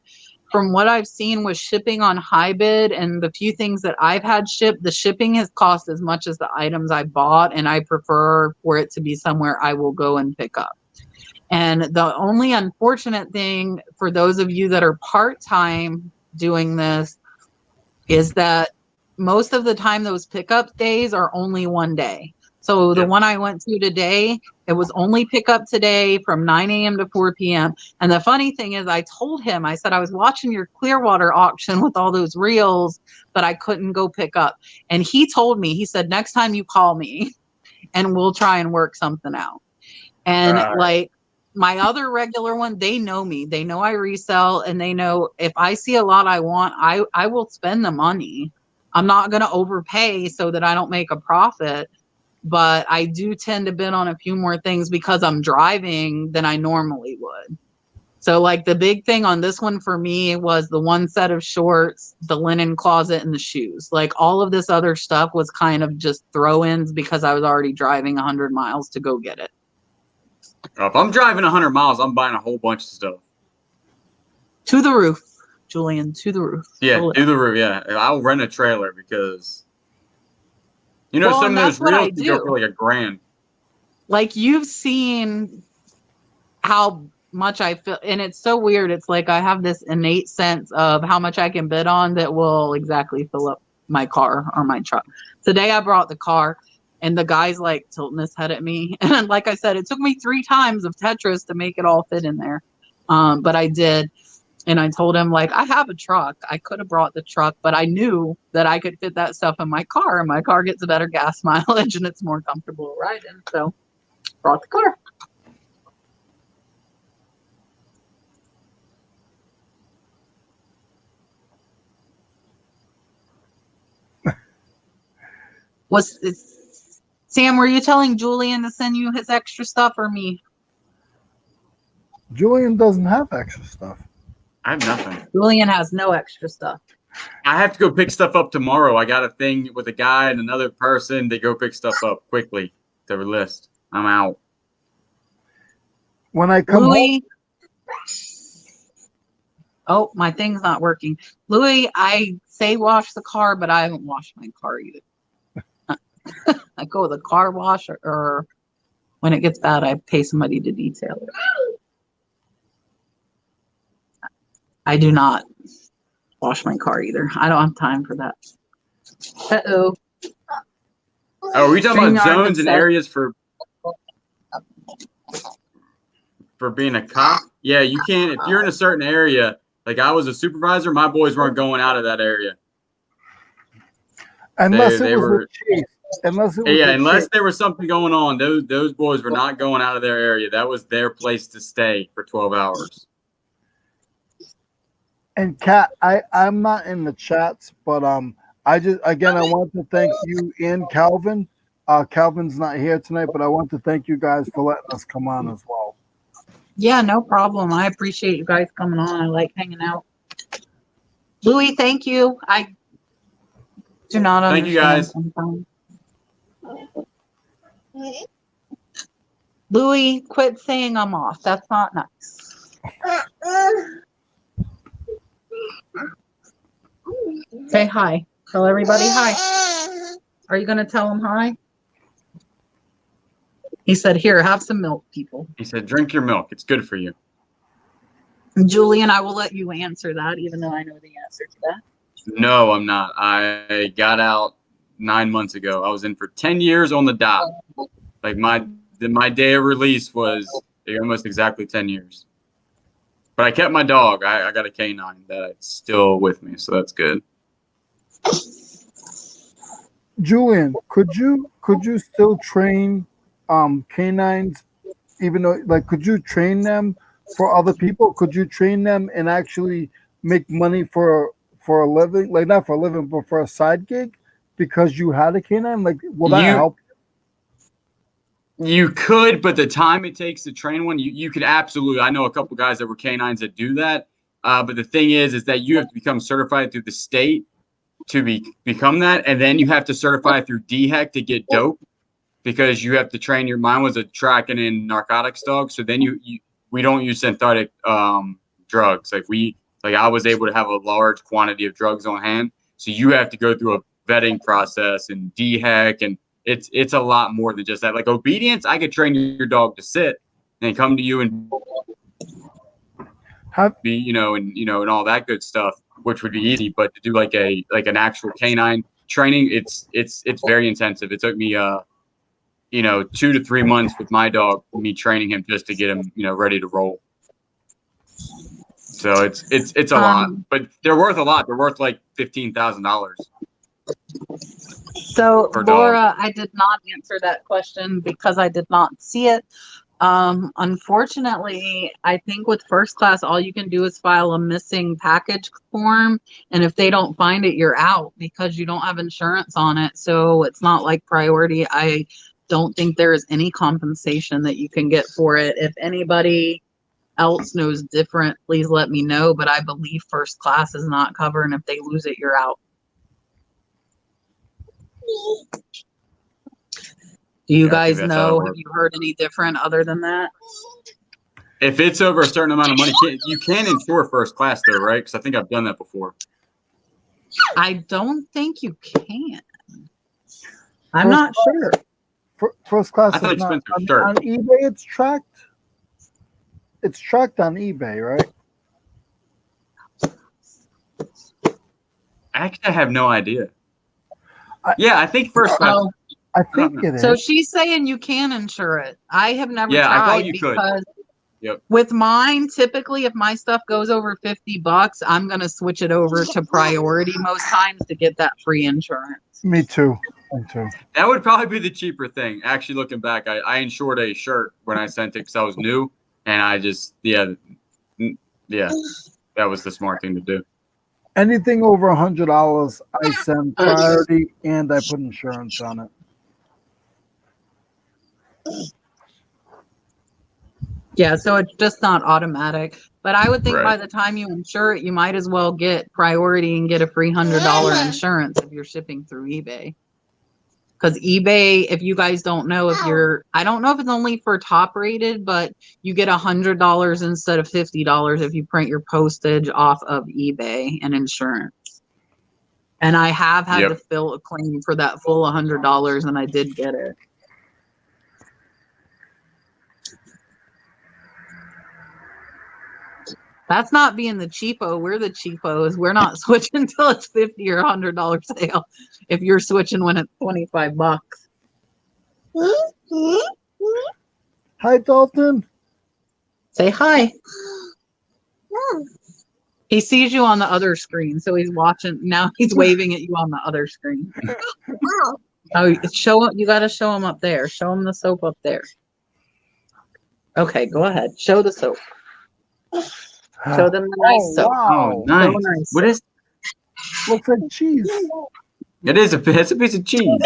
from what I've seen with shipping on HiBid and the few things that I've had shipped, the shipping has cost as much as the items I bought, and I prefer for it to be somewhere I will go and pick up. And the only unfortunate thing for those of you that are part-time doing this is that most of the time those pickup days are only one day. So the one I went to today, it was only pickup today from 9 a.m. to 4 p.m. And the funny thing is I told him, I said, I was watching your Clearwater auction with all those reels, but I couldn't go pick up. And he told me, he said, next time you call me and we'll try and work something out. And like my other regular one, they know me. They know I resell, and they know if I see a lot I want, I will spend the money. I'm not going to overpay so that I don't make a profit. But I do tend to bid on a few more things because I'm driving than I normally would. So like the big thing on this one for me was the one set of shorts, the linen closet, and the shoes. Like all of this other stuff was kind of just throw-ins because I was already driving 100 miles to go get it. If I'm driving 100 miles, I'm buying a whole bunch of stuff. To the roof, Julian, to the roof. Yeah, to the roof, yeah. I'll rent a trailer because... You know, well, some of those reels can go for like $1,000. Like you've seen how much I feel, and it's so weird. It's like I have this innate sense of how much I can bid on that will exactly fill up my car or my truck. Today I brought the car, and the guy's like tilting his head at me. And like I said, it took me 3 times of Tetris to make it all fit in there. But I did. And I told him, like, I have a truck. I could have brought the truck, but I knew that I could fit that stuff in my car. And my car gets a better gas mileage and it's more comfortable riding. So brought the car. Sam, were you telling Julian to send you his extra stuff or me? Julian doesn't have extra stuff. I have nothing. Julian has no extra stuff. I have to go pick stuff up tomorrow. I got a thing with a guy and another person. They go pick stuff up quickly to the list. I'm out. When I come Louis, oh, my thing's not working. Louis, I say wash the car, but I haven't washed my car either. I go with a car wash, or when it gets bad, I pay somebody to detail it. I do not wash my car either. I don't have time for that. Uh-oh. Oh, are we talking about zones and areas for being a cop? Yeah, you can't. If you're in a certain area, like I was a supervisor, my boys weren't going out of that area. Unless it was Chief. Unless there was something going on, those boys were not going out of their area. That was their place to stay for 12 hours. And Kat, I'm not in the chats, but I want to thank you and Calvin. Calvin's not here tonight, but I want to thank you guys for letting us come on as well. Yeah, no problem. I appreciate you guys coming on. I like hanging out. Louis, thank you. I do not understand. Thank you guys. Sometimes. Louis, quit saying I'm off. That's not nice. Say hi. Tell everybody hi. Are you going to tell them hi? He said, here, have some milk, people. He said, drink your milk. It's good for you. Julian, I will let you answer that, even though I know the answer to that. No, I'm not. I got out 9 months ago. I was in for 10 years on the dot. Like my day of release was almost exactly 10 years. But I kept my dog. I got a canine that's still with me, so that's good. Julian, could you still train canines, even though, like, could you train them for other people? Could you train them and actually make money for a living, like not for a living, but for a side gig because you had a canine? Like, will that help? You could, but the time it takes to train one, you could absolutely. I know a couple guys that were canines that do that. But the thing is that you have to become certified through the state to become that, and then you have to certify through DHEC to get dope, because you have to train your. Mine was a tracking and narcotics dog, so then we don't use synthetic drugs. Like I was able to have a large quantity of drugs on hand, so you have to go through a vetting process and DHEC, and it's a lot more than just that. Like obedience, I could train your dog to sit and come to you and be, and all that good stuff, which would be easy. But to do like an actual canine training, it's very intensive. It took me 2 to 3 months with my dog, me training him just to get him, ready to roll. So it's a lot, but they're worth a lot. They're worth like $15,000. So Laura, I did not answer that question because I did not see it. Unfortunately, I think with first class, all you can do is file a missing package form. And if they don't find it, you're out because you don't have insurance on it. So it's not like priority. I don't think there is any compensation that you can get for it. If anybody else knows different, please let me know. But I believe first class is not covered. And if they lose it, you're out. Do you guys know? Have you heard any different other than that? If it's over a certain amount of money, you can insure first class though, right? Because I think I've done that before. I don't think you can. I'm not sure. First class is not on eBay. It's tracked. It's tracked on eBay, right? Actually, I have no idea. I think first class. I think it is. So she's saying you can insure it. I have never tried. I thought you could. Yep. With mine, typically, if my stuff goes over $50, I'm going to switch it over to priority most times to get that free insurance. Me too. That would probably be the cheaper thing. Actually, looking back, I insured a shirt when I sent it because I was new, and I just, that was the smart thing to do. Anything over $100, I send priority and I put insurance on it. Yeah, so it's just not automatic. But I would think by the time you insure it, you might as well get priority and get a free $100 insurance if you're shipping through eBay. Because eBay, if you guys don't know, I don't know if it's only for top rated, but you get $100 instead of $50 if you print your postage off of eBay and insurance. And I have had to fill a claim for that full $100, and I did get it. That's not being the cheapo. We're the cheapos. We're not switching until it's $50 or $100 sale. If you're switching when it's $25. Hi, Dalton. Say hi. He sees you on the other screen, so he's watching. Now he's waving at you on the other screen. You got to show him up there. Show him the soap up there. Okay, go ahead. Show the soap. Show them the nice soap. Wow. Oh, nice. So nice. What is? Looks like cheese. It's a piece of cheese.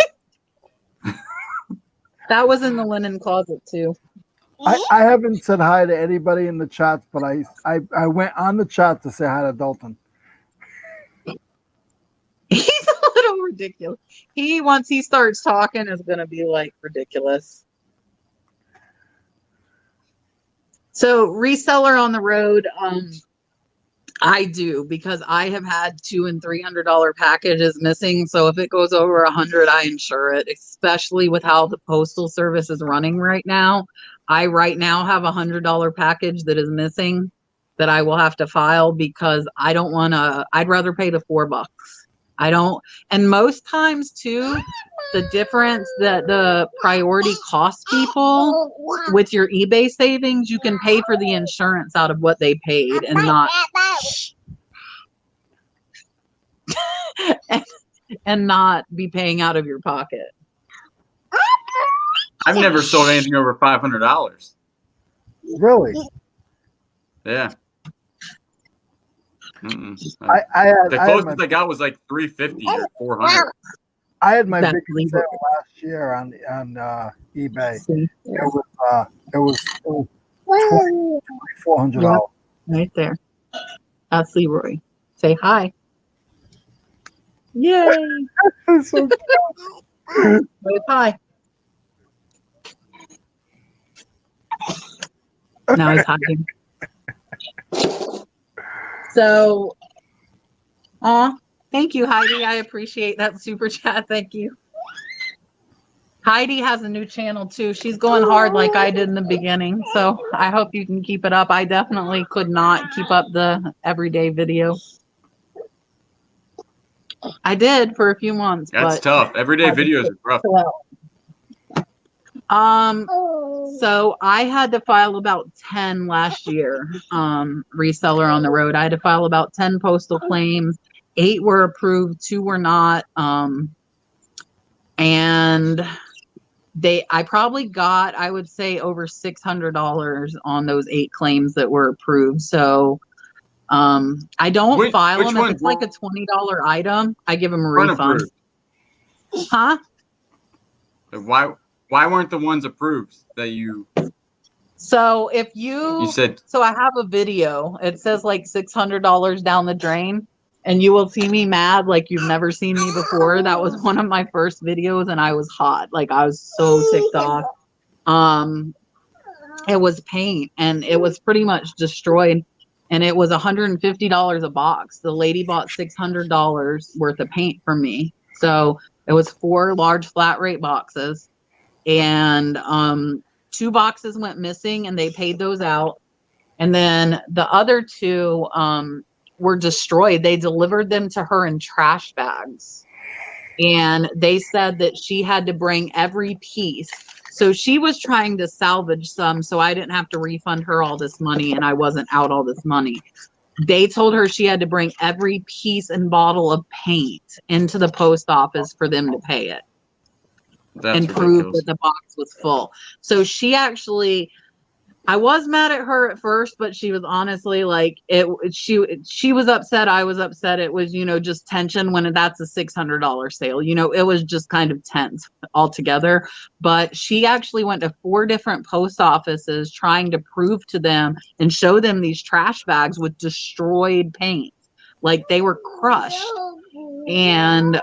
That was in the linen closet too. I haven't said hi to anybody in the chats, but I went on the chat to say hi to Dalton. He's a little ridiculous. Once he starts talking, is going to be like ridiculous. So reseller on the road, I do, because I have had $200 and $300 packages missing. So if it goes over $100, I insure it, especially with how the postal service is running right now. I right now have $100 package that is missing. that I will have to file because I don't want to. I'd rather pay the $4. I don't. And most times too, the difference that the priority costs people with your eBay savings, you can pay for the insurance out of what they paid and not and not be paying out of your pocket. I've never sold anything over $500. Really? Yeah. Mm-mm. I The closest I got was like 350 or 400. I had my That's biggest sale last year on eBay. It was $400. Right there. That's Leroy. Say hi. Yay. So Wave hi. Now he's hiding. So, thank you, Heidi. I appreciate that super chat. Thank you. Heidi has a new channel too. She's going hard like I did in the beginning. So I hope you can keep it up. I definitely could not keep up the everyday video. I did for a few months. That's but tough. Everyday videos are rough. So I had to file about 10 last year, reseller on the road. I had to file about 10 postal claims. 8 were approved, 2 were not. And I probably got, I would say, over $600 on those 8 claims that were approved. So I don't file them. If it's like a $20 item, I give them a refund. Huh? Why weren't the ones approved that you? So if you said, so I have a video. It says like $600 down the drain, and you will see me mad like you've never seen me before. That was one of my first videos, and I was hot. Like I was so ticked off. It was paint, and it was pretty much destroyed. And it was $150 a box. The lady bought $600 worth of paint from me. So it was 4 large flat rate boxes. And 2 boxes went missing, and they paid those out. And then the other 2 were destroyed. They delivered them to her in trash bags. And they said that she had to bring every piece. So she was trying to salvage some, so I didn't have to refund her all this money, and I wasn't out all this money. They told her she had to bring every piece and bottle of paint into the post office for them to pay it. And prove that the box was full. So she actually, I was mad at her at first, but she was honestly like, she was upset. I was upset. It was, just tension when that's a $600 sale. It was just kind of tense altogether. But she actually went to 4 different post offices trying to prove to them and show them these trash bags with destroyed paint. Like they were crushed. And,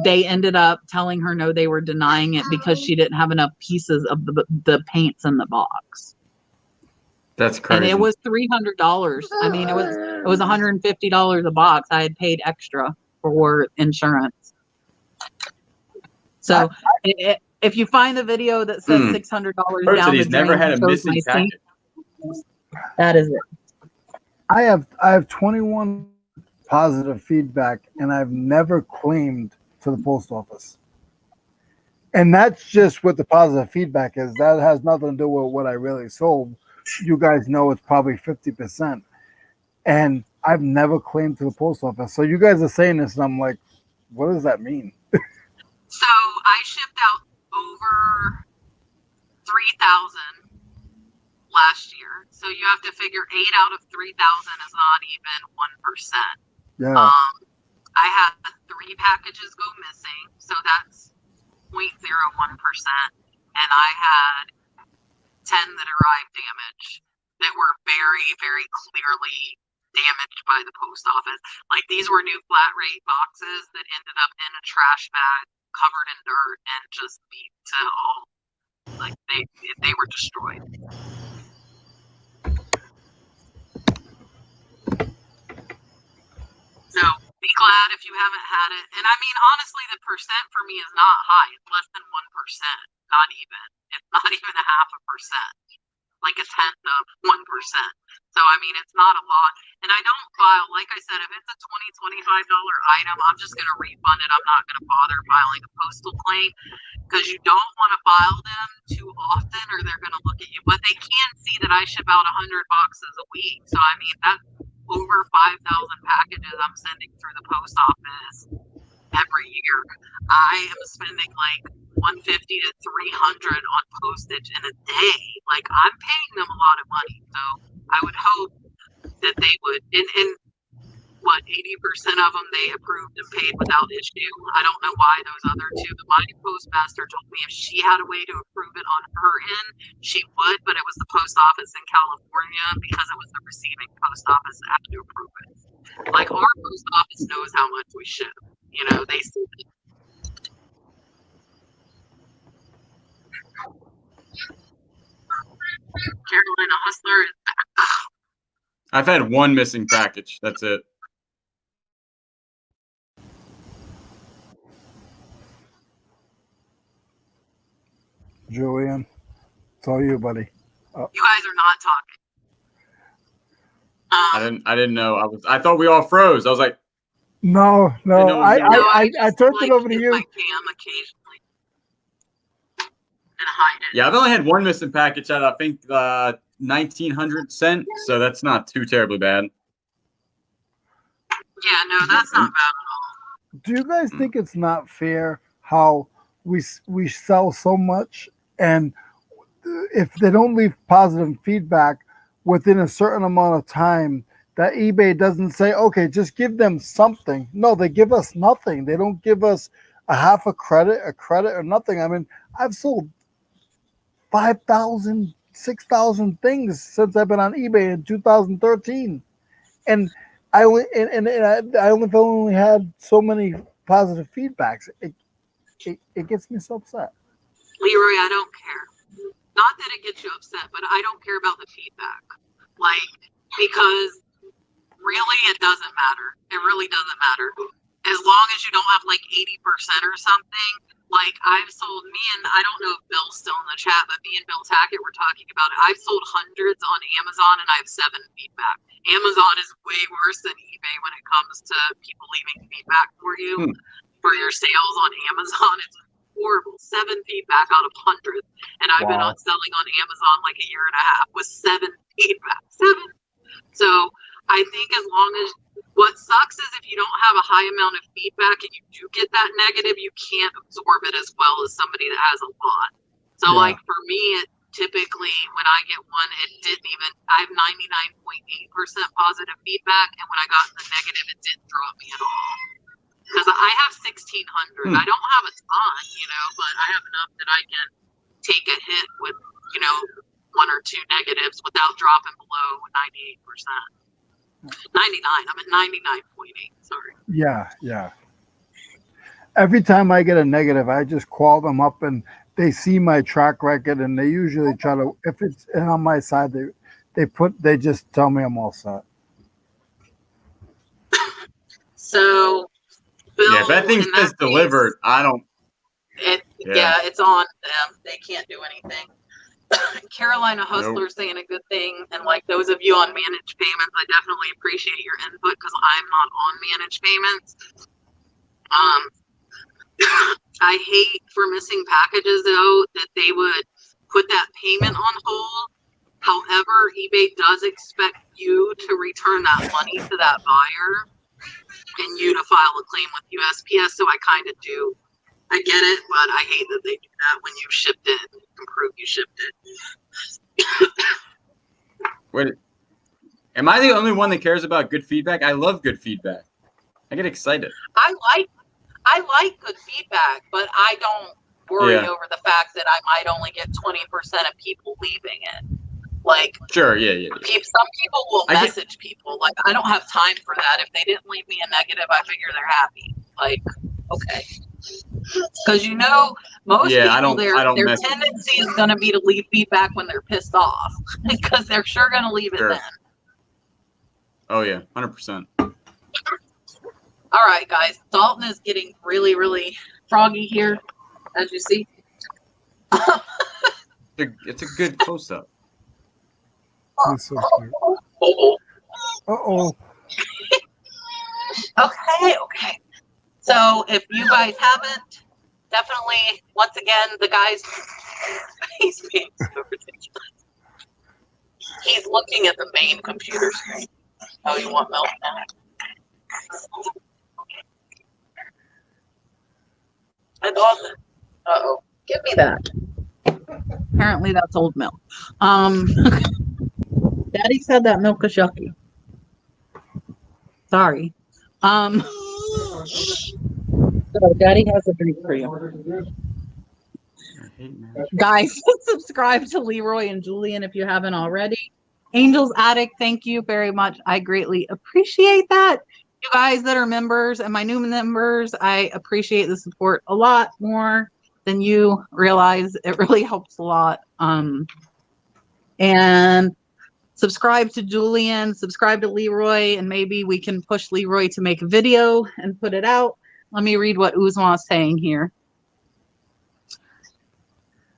they ended up telling her no, they were denying it because she didn't have enough pieces of the paints in the box. That's crazy. And it was $300. I mean, it was $150 a box. I had paid extra for insurance. So if you find the video that says $600 down the drain, never had a missing packet. That is it. I have 21 positive feedback, and I've never claimed to the post office. And that's just what the positive feedback is. That has nothing to do with what I really sold. You guys know it's probably 50%. And I've never claimed to the post office. So you guys are saying this, and I'm like, what does that mean? So I shipped out over 3,000 last year. So you have to figure 8 out of 3,000 is not even 1%. Yeah. I had 3 packages go missing, so that's 0.01%, and I had 10 that arrived damaged that were very, very clearly damaged by the post office. Like these were new flat rate boxes that ended up in a trash bag covered in dirt and just beat to all. Like they were destroyed. So be glad if you haven't had it. And I mean, honestly, the percent for me is not high. It's less than 1%. Not even. It's not even a 0.5%. like a tenth of 1%. So, I mean, it's not a lot. And I don't file, like I said, if it's a $20, $25 item, I'm just going to refund it. I'm not going to bother filing a postal claim because you don't want to file them too often or they're going to look at you. But they can see that I ship out 100 boxes a week. So, I mean, that's over 5,000 packages I'm sending through the post office every year. I am spending like 150 to 300 on postage in a day. Like, I'm paying them a lot of money. So I would hope that they would, and what, 80% of them they approved and paid without issue. I don't know why those other two, but my postmaster told me if she had a way to approve it on her end, she would, but it was the post office in California because it was the receiving post office that had to approve it. Like, our post office knows how much we ship. You know, they see it. Carolina Hustler is back. I've had one missing package. That's it. Julian, it's all you, buddy. You guys are not talking. I didn't know. I thought we all froze. I was like, No, I turned it over to you. I cam occasionally and hide it. yeah, I've only had one missing package out of, I think, 1,900 sent. So that's not too terribly bad. Yeah, no, that's not bad at all. Do you guys think it's not fair how we sell so much, and if they don't leave positive feedback within a certain amount of time, that eBay doesn't say, okay, just give them something. No, they give us nothing. They don't give us a half a credit, or nothing. I mean, I've sold 5,000, 6,000 things since I've been on eBay in 2013, and I only had so many positive feedbacks. It gets me so upset. Leroy, I don't care. Not that it gets you upset, but I don't care about the feedback. Like, because really it doesn't matter. It really doesn't matter. As long as you don't have like 80% or something. Like, I've sold, I don't know if Bill's still in the chat, but me and Bill Tackett were talking about it. I've sold hundreds on Amazon and I have 7 feedback. Amazon is way worse than eBay when it comes to people leaving feedback for you. For your sales on Amazon, it's horrible. 7 feedback out of hundreds. And I've been on selling on Amazon like a year and a half with 7 feedback. 7. So I think as long as, what sucks is if you don't have a high amount of feedback and you do get that negative, you can't absorb it as well as somebody that has a lot. So like for me, it typically when I get one, I have 99.8% positive feedback, and when I got the negative, it didn't drop me at all. Because I have 1,600. I don't have a ton, but I have enough that I can take a hit with, 1 or 2 negatives without dropping below 98%. 99. I'm at 99.8. Sorry. Yeah. Every time I get a negative, I just call them up and they see my track record, and they usually try to, if it's on my side, they just tell me I'm all set. So, Bill, if that thing says delivered, I don't. It's on them. They can't do anything. Carolina Hustler saying a good thing, and like those of you on managed payments, I definitely appreciate your input because I'm not on managed payments. I hate for missing packages though that they would put that payment on hold. However, eBay does expect you to return that money to that buyer and you to file a claim with USPS. So I kind of do. I get it, but I hate that they do that when you shipped it and prove you shipped it. Wait, am I the only one that cares about good feedback? I love good feedback. I get excited. I like good feedback, but I don't worry over the fact that I might only get 20% of people leaving it. Like, sure, yeah. Some people will message people. Like, I don't have time for that. If they didn't leave me a negative, I figure they're happy. Like, okay. Because most people, their tendency is going to be to leave feedback when they're pissed off, because they're sure going to leave it then. Oh yeah, 100%. All right, guys. Dalton is getting really, really froggy here, as you see. It's a good close-up. He's so cute. Uh-oh. Okay. So if you guys haven't, definitely, once again, the guys, he's being so ridiculous. He's looking at the main computer screen. Oh, you want milk now? I thought, uh-oh, give me that. Apparently that's old milk. Daddy said that milk is yucky. Sorry. So Daddy has a drink for you. Guys, subscribe to Leroy and Julian if you haven't already. Angels Attic, thank you very much. I greatly appreciate that. You guys that are members and my new members, I appreciate the support a lot more than you realize. It really helps a lot. And subscribe to Julian, subscribe to Leroy, and maybe we can push Leroy to make a video and put it out. Let me read what Uzma is saying here.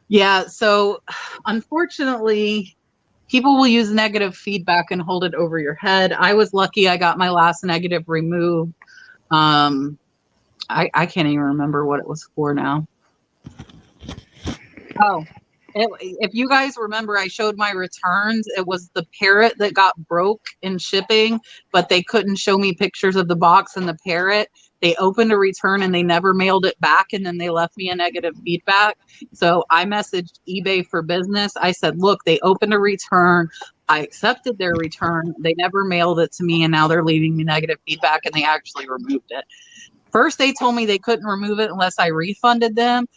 Yeah, so unfortunately, people will use negative feedback and hold it over your head. I was lucky I got my last negative removed. I can't even remember what it was for now. Oh, if you guys remember, I showed my returns. It was the parrot that got broke in shipping, but they couldn't show me pictures of the box and the parrot. They opened a return and they never mailed it back, and then they left me a negative feedback. So I messaged eBay for business. I said, look, they opened a return. I accepted their return. They never mailed it to me, and now they're leaving me negative feedback, and they actually removed it. First, they told me they couldn't remove it unless I refunded them.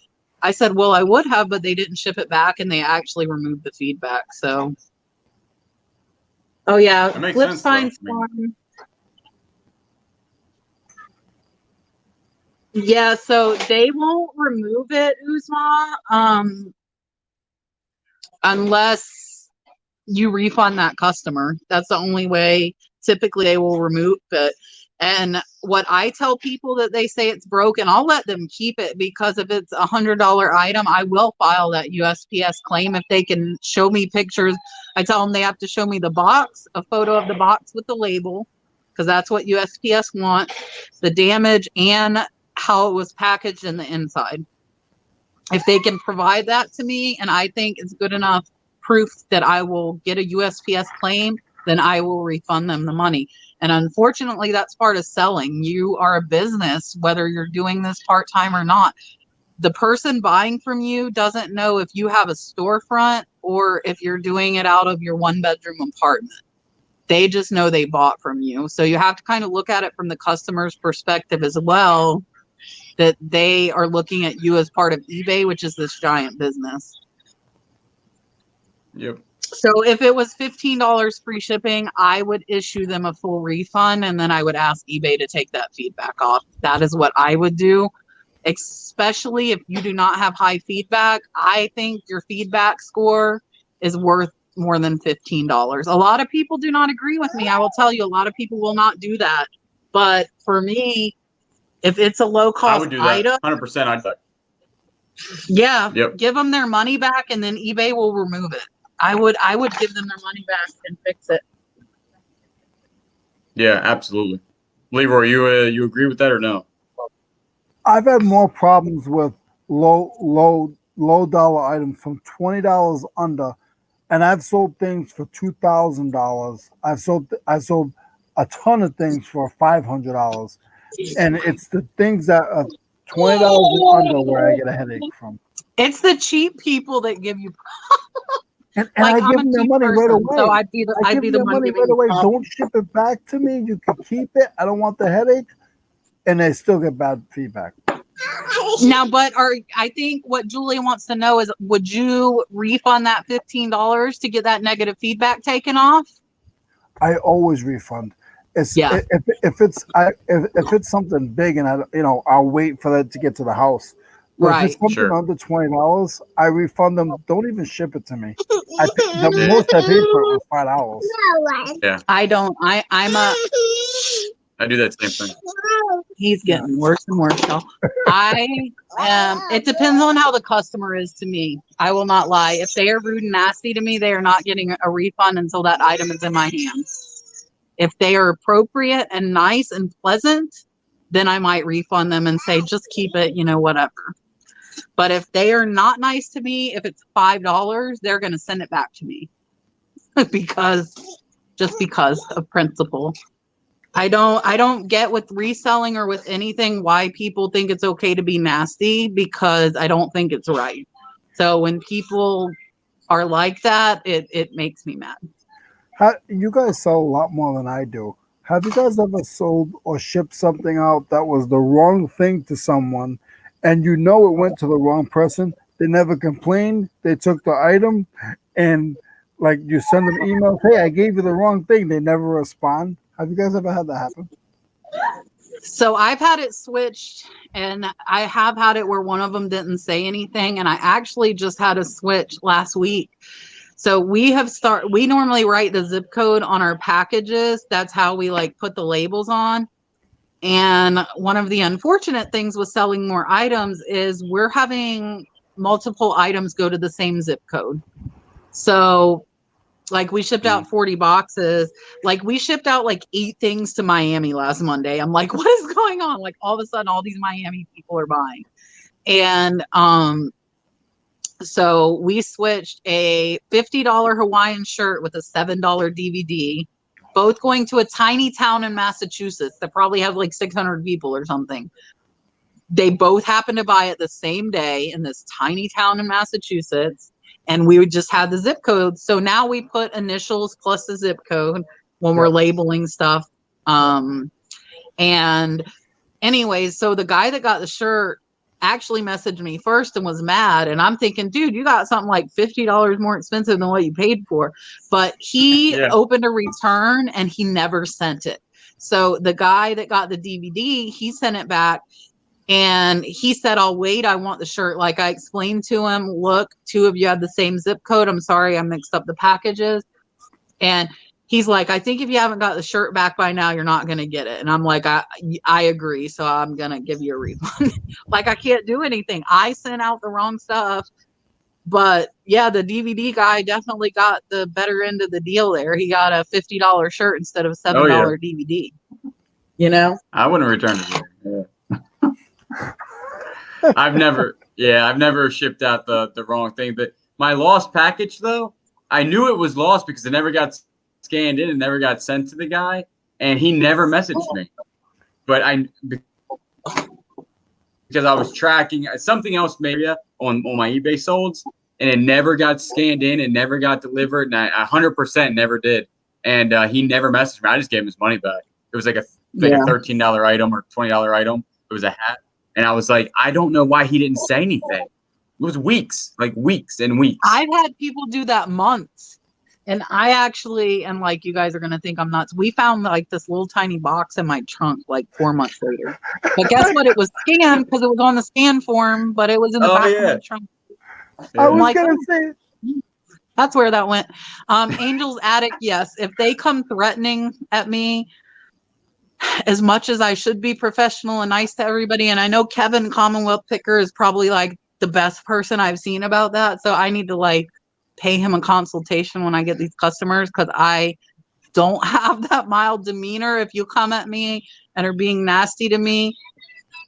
I said, well, I would have, but they didn't ship it back, and they actually removed the feedback. So, oh yeah, Flip Sign's fun. Yeah, so they won't remove it, Uzma, unless you refund that customer. That's the only way typically they will remove it. And what I tell people that they say it's broken, I'll let them keep it, because if it's $100 item, I will file that USPS claim if they can show me pictures. I tell them they have to show me the box, a photo of the box with the label, because that's what USPS want, the damage, and how it was packaged in the inside. If they can provide that to me, and I think it's good enough proof that I will get a USPS claim, then I will refund them the money. And unfortunately, that's part of selling. You are a business, whether you're doing this part-time or not. The person buying from you doesn't know if you have a storefront or if you're doing it out of your one-bedroom apartment. They just know they bought from you. So you have to kind of look at it from the customer's perspective as well, that they are looking at you as part of eBay, which is this giant business. Yep. So if it was $15 free shipping, I would issue them a full refund, and then I would ask eBay to take that feedback off. That is what I would do, especially if you do not have high feedback. I think your feedback score is worth more than $15. A lot of people do not agree with me. I will tell you, a lot of people will not do that. But for me, if it's a low cost I would do that. item, 100%. I'd do. Yeah, yep. Give them their money back, and then eBay will remove it. I would give them their money back and fix it. Yeah, absolutely. Leroy, you agree with that or no? I've had more problems with low dollar items from $20 under, and I've sold things for $2,000. I sold a ton of things for $500, and it's the things that are $20 and under where I get a headache from. It's the cheap people that give you. And like, I give them their money right away. So I'd be the money right away. Don't ship it back to me. You can keep it. I don't want the headache. And they still get bad feedback. Now, but I think what Julian wants to know is, would you refund that $15 to get that negative feedback taken off? I always refund. If it's something big, and I'll wait for that to get to the house. But if it's something under $20, I refund them. Don't even ship it to me. The most I paid for it was $5. Yeah. I don't. I do that same thing. He's getting worse and worse. So it depends on how the customer is to me. I will not lie. If they are rude and nasty to me, they are not getting a refund until that item is in my hands. If they are appropriate and nice and pleasant, then I might refund them and say, just keep it, whatever. But if they are not nice to me, if it's $5, they're going to send it back to me because of principle. I don't get with reselling or with anything why people think it's okay to be nasty, because I don't think it's right. So when people are like that, it makes me mad. You guys sell a lot more than I do. Have you guys ever sold or shipped something out that was the wrong thing to someone, and it went to the wrong person? They never complained. They took the item, and like you send them emails, hey, I gave you the wrong thing. They never respond. Have you guys ever had that happen? So I've had it switched, and I have had it where one of them didn't say anything, and I actually just had a switch last week. So we normally write the zip code on our packages. That's how we put the labels on. And one of the unfortunate things with selling more items is we're having multiple items go to the same zip code. So we shipped out 40 boxes. We shipped out 8 things to Miami last Monday. I'm like, what is going on? All of a sudden, all these Miami people are buying. And so we switched a $50 Hawaiian shirt with a $7 DVD, both going to a tiny town in Massachusetts that probably have 600 people or something. They both happened to buy it the same day in this tiny town in Massachusetts. And we just had the zip code. So now we put initials plus the zip code when we're labeling stuff. And anyways, so the guy that got the shirt actually messaged me first and was mad. And I'm thinking, dude, you got something $50 more expensive than what you paid for. But he opened a return and he never sent it. So the guy that got the DVD, he sent it back. And he said, I'll wait. I want the shirt. I explained to him, look, 2 of you have the same zip code. I'm sorry, I mixed up the packages. And he's like, I think if you haven't got the shirt back by now, you're not going to get it. And I'm like, I agree. So I'm going to give you a refund. I can't do anything. I sent out the wrong stuff. But yeah, the DVD guy definitely got the better end of the deal there. He got a $50 shirt instead of a $7 DVD. I wouldn't return it. Yeah. I've never shipped out the wrong thing. But my lost package, though, I knew it was lost because it never got scanned in and never got sent to the guy, and he never messaged me. But because I was tracking something else maybe on my eBay solds, and it never got scanned in and never got delivered, and I 100% never did. And he never messaged me. I just gave him his money back. It was a $13 item or $20 item. It was a hat. And I was like, I don't know why he didn't say anything. It was weeks and weeks. I've had people do that months. And I actually, and you guys are going to think I'm nuts. We found this little tiny box in my trunk 4 months later. But guess what? It was scanned because it was on the scan form, but it was in the back of my trunk. Yeah. I was going to say. That's where that went. Angel's Attic, yes. If they come threatening at me, as much as I should be professional and nice to everybody, and I know Kevin Commonwealth Picker is probably the best person I've seen about that, so I need to pay him a consultation when I get these customers, because I don't have that mild demeanor. If you come at me and are being nasty to me,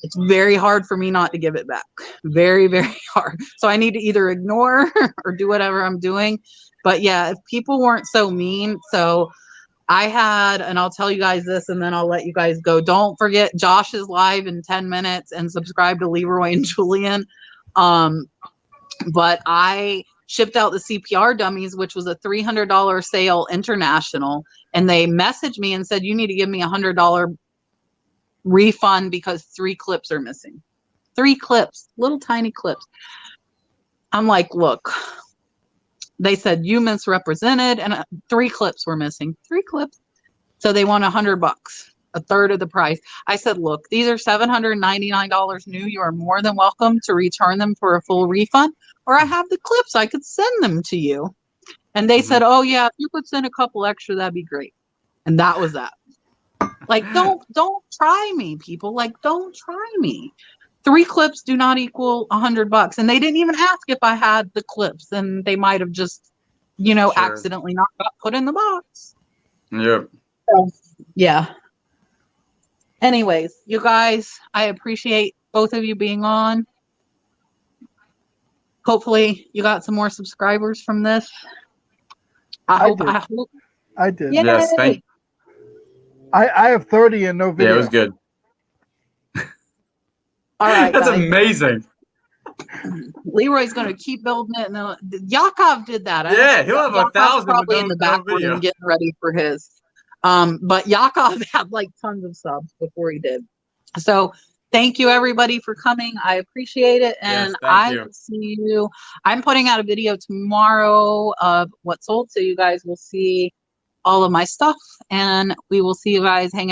it's very hard for me not to give it back. Very, very hard. So I need to either ignore or do whatever I'm doing. But yeah, if people weren't so mean, so I had, and I'll tell you guys this and then I'll let you guys go. Don't forget, Josh is live in 10 minutes, and subscribe to Leroy and Julian. But I shipped out the CPR dummies, which was a $300 sale international. And they messaged me and said, you need to give me $100 refund because 3 clips are missing. 3 clips, little tiny clips. I'm like, look. They said you misrepresented, and 3 clips were missing. 3 clips. So they want $100, a third of the price. I said, look, these are $799 new. You are more than welcome to return them for a full refund, or I have the clips. I could send them to you. And they said, oh yeah, if you could send a couple extra, that'd be great. And that was that. Like, don't try me, people. Like, don't try me. 3 clips do not equal $100, and they didn't even ask if I had the clips, and they might have just, Sure. accidentally not got put in the box. Yep. So, yeah. Anyways, you guys, I appreciate both of you being on. Hopefully, you got some more subscribers from this. I hope. I did. Yay! Yes. Thank. I have 30 and no video. Yeah, it was good. All right, That's guys. amazing. Leroy's going to keep building it. And Yakov did that. Yeah, he'll have Yakov's 1,000 with probably in the back video. room getting ready for his. But Yakov had like tons of subs before he did. So thank you everybody for coming. I appreciate it. And Yes, thank you. will see you. I'm putting out a video tomorrow of what sold. So you guys will see all of my stuff, and we will see you guys hanging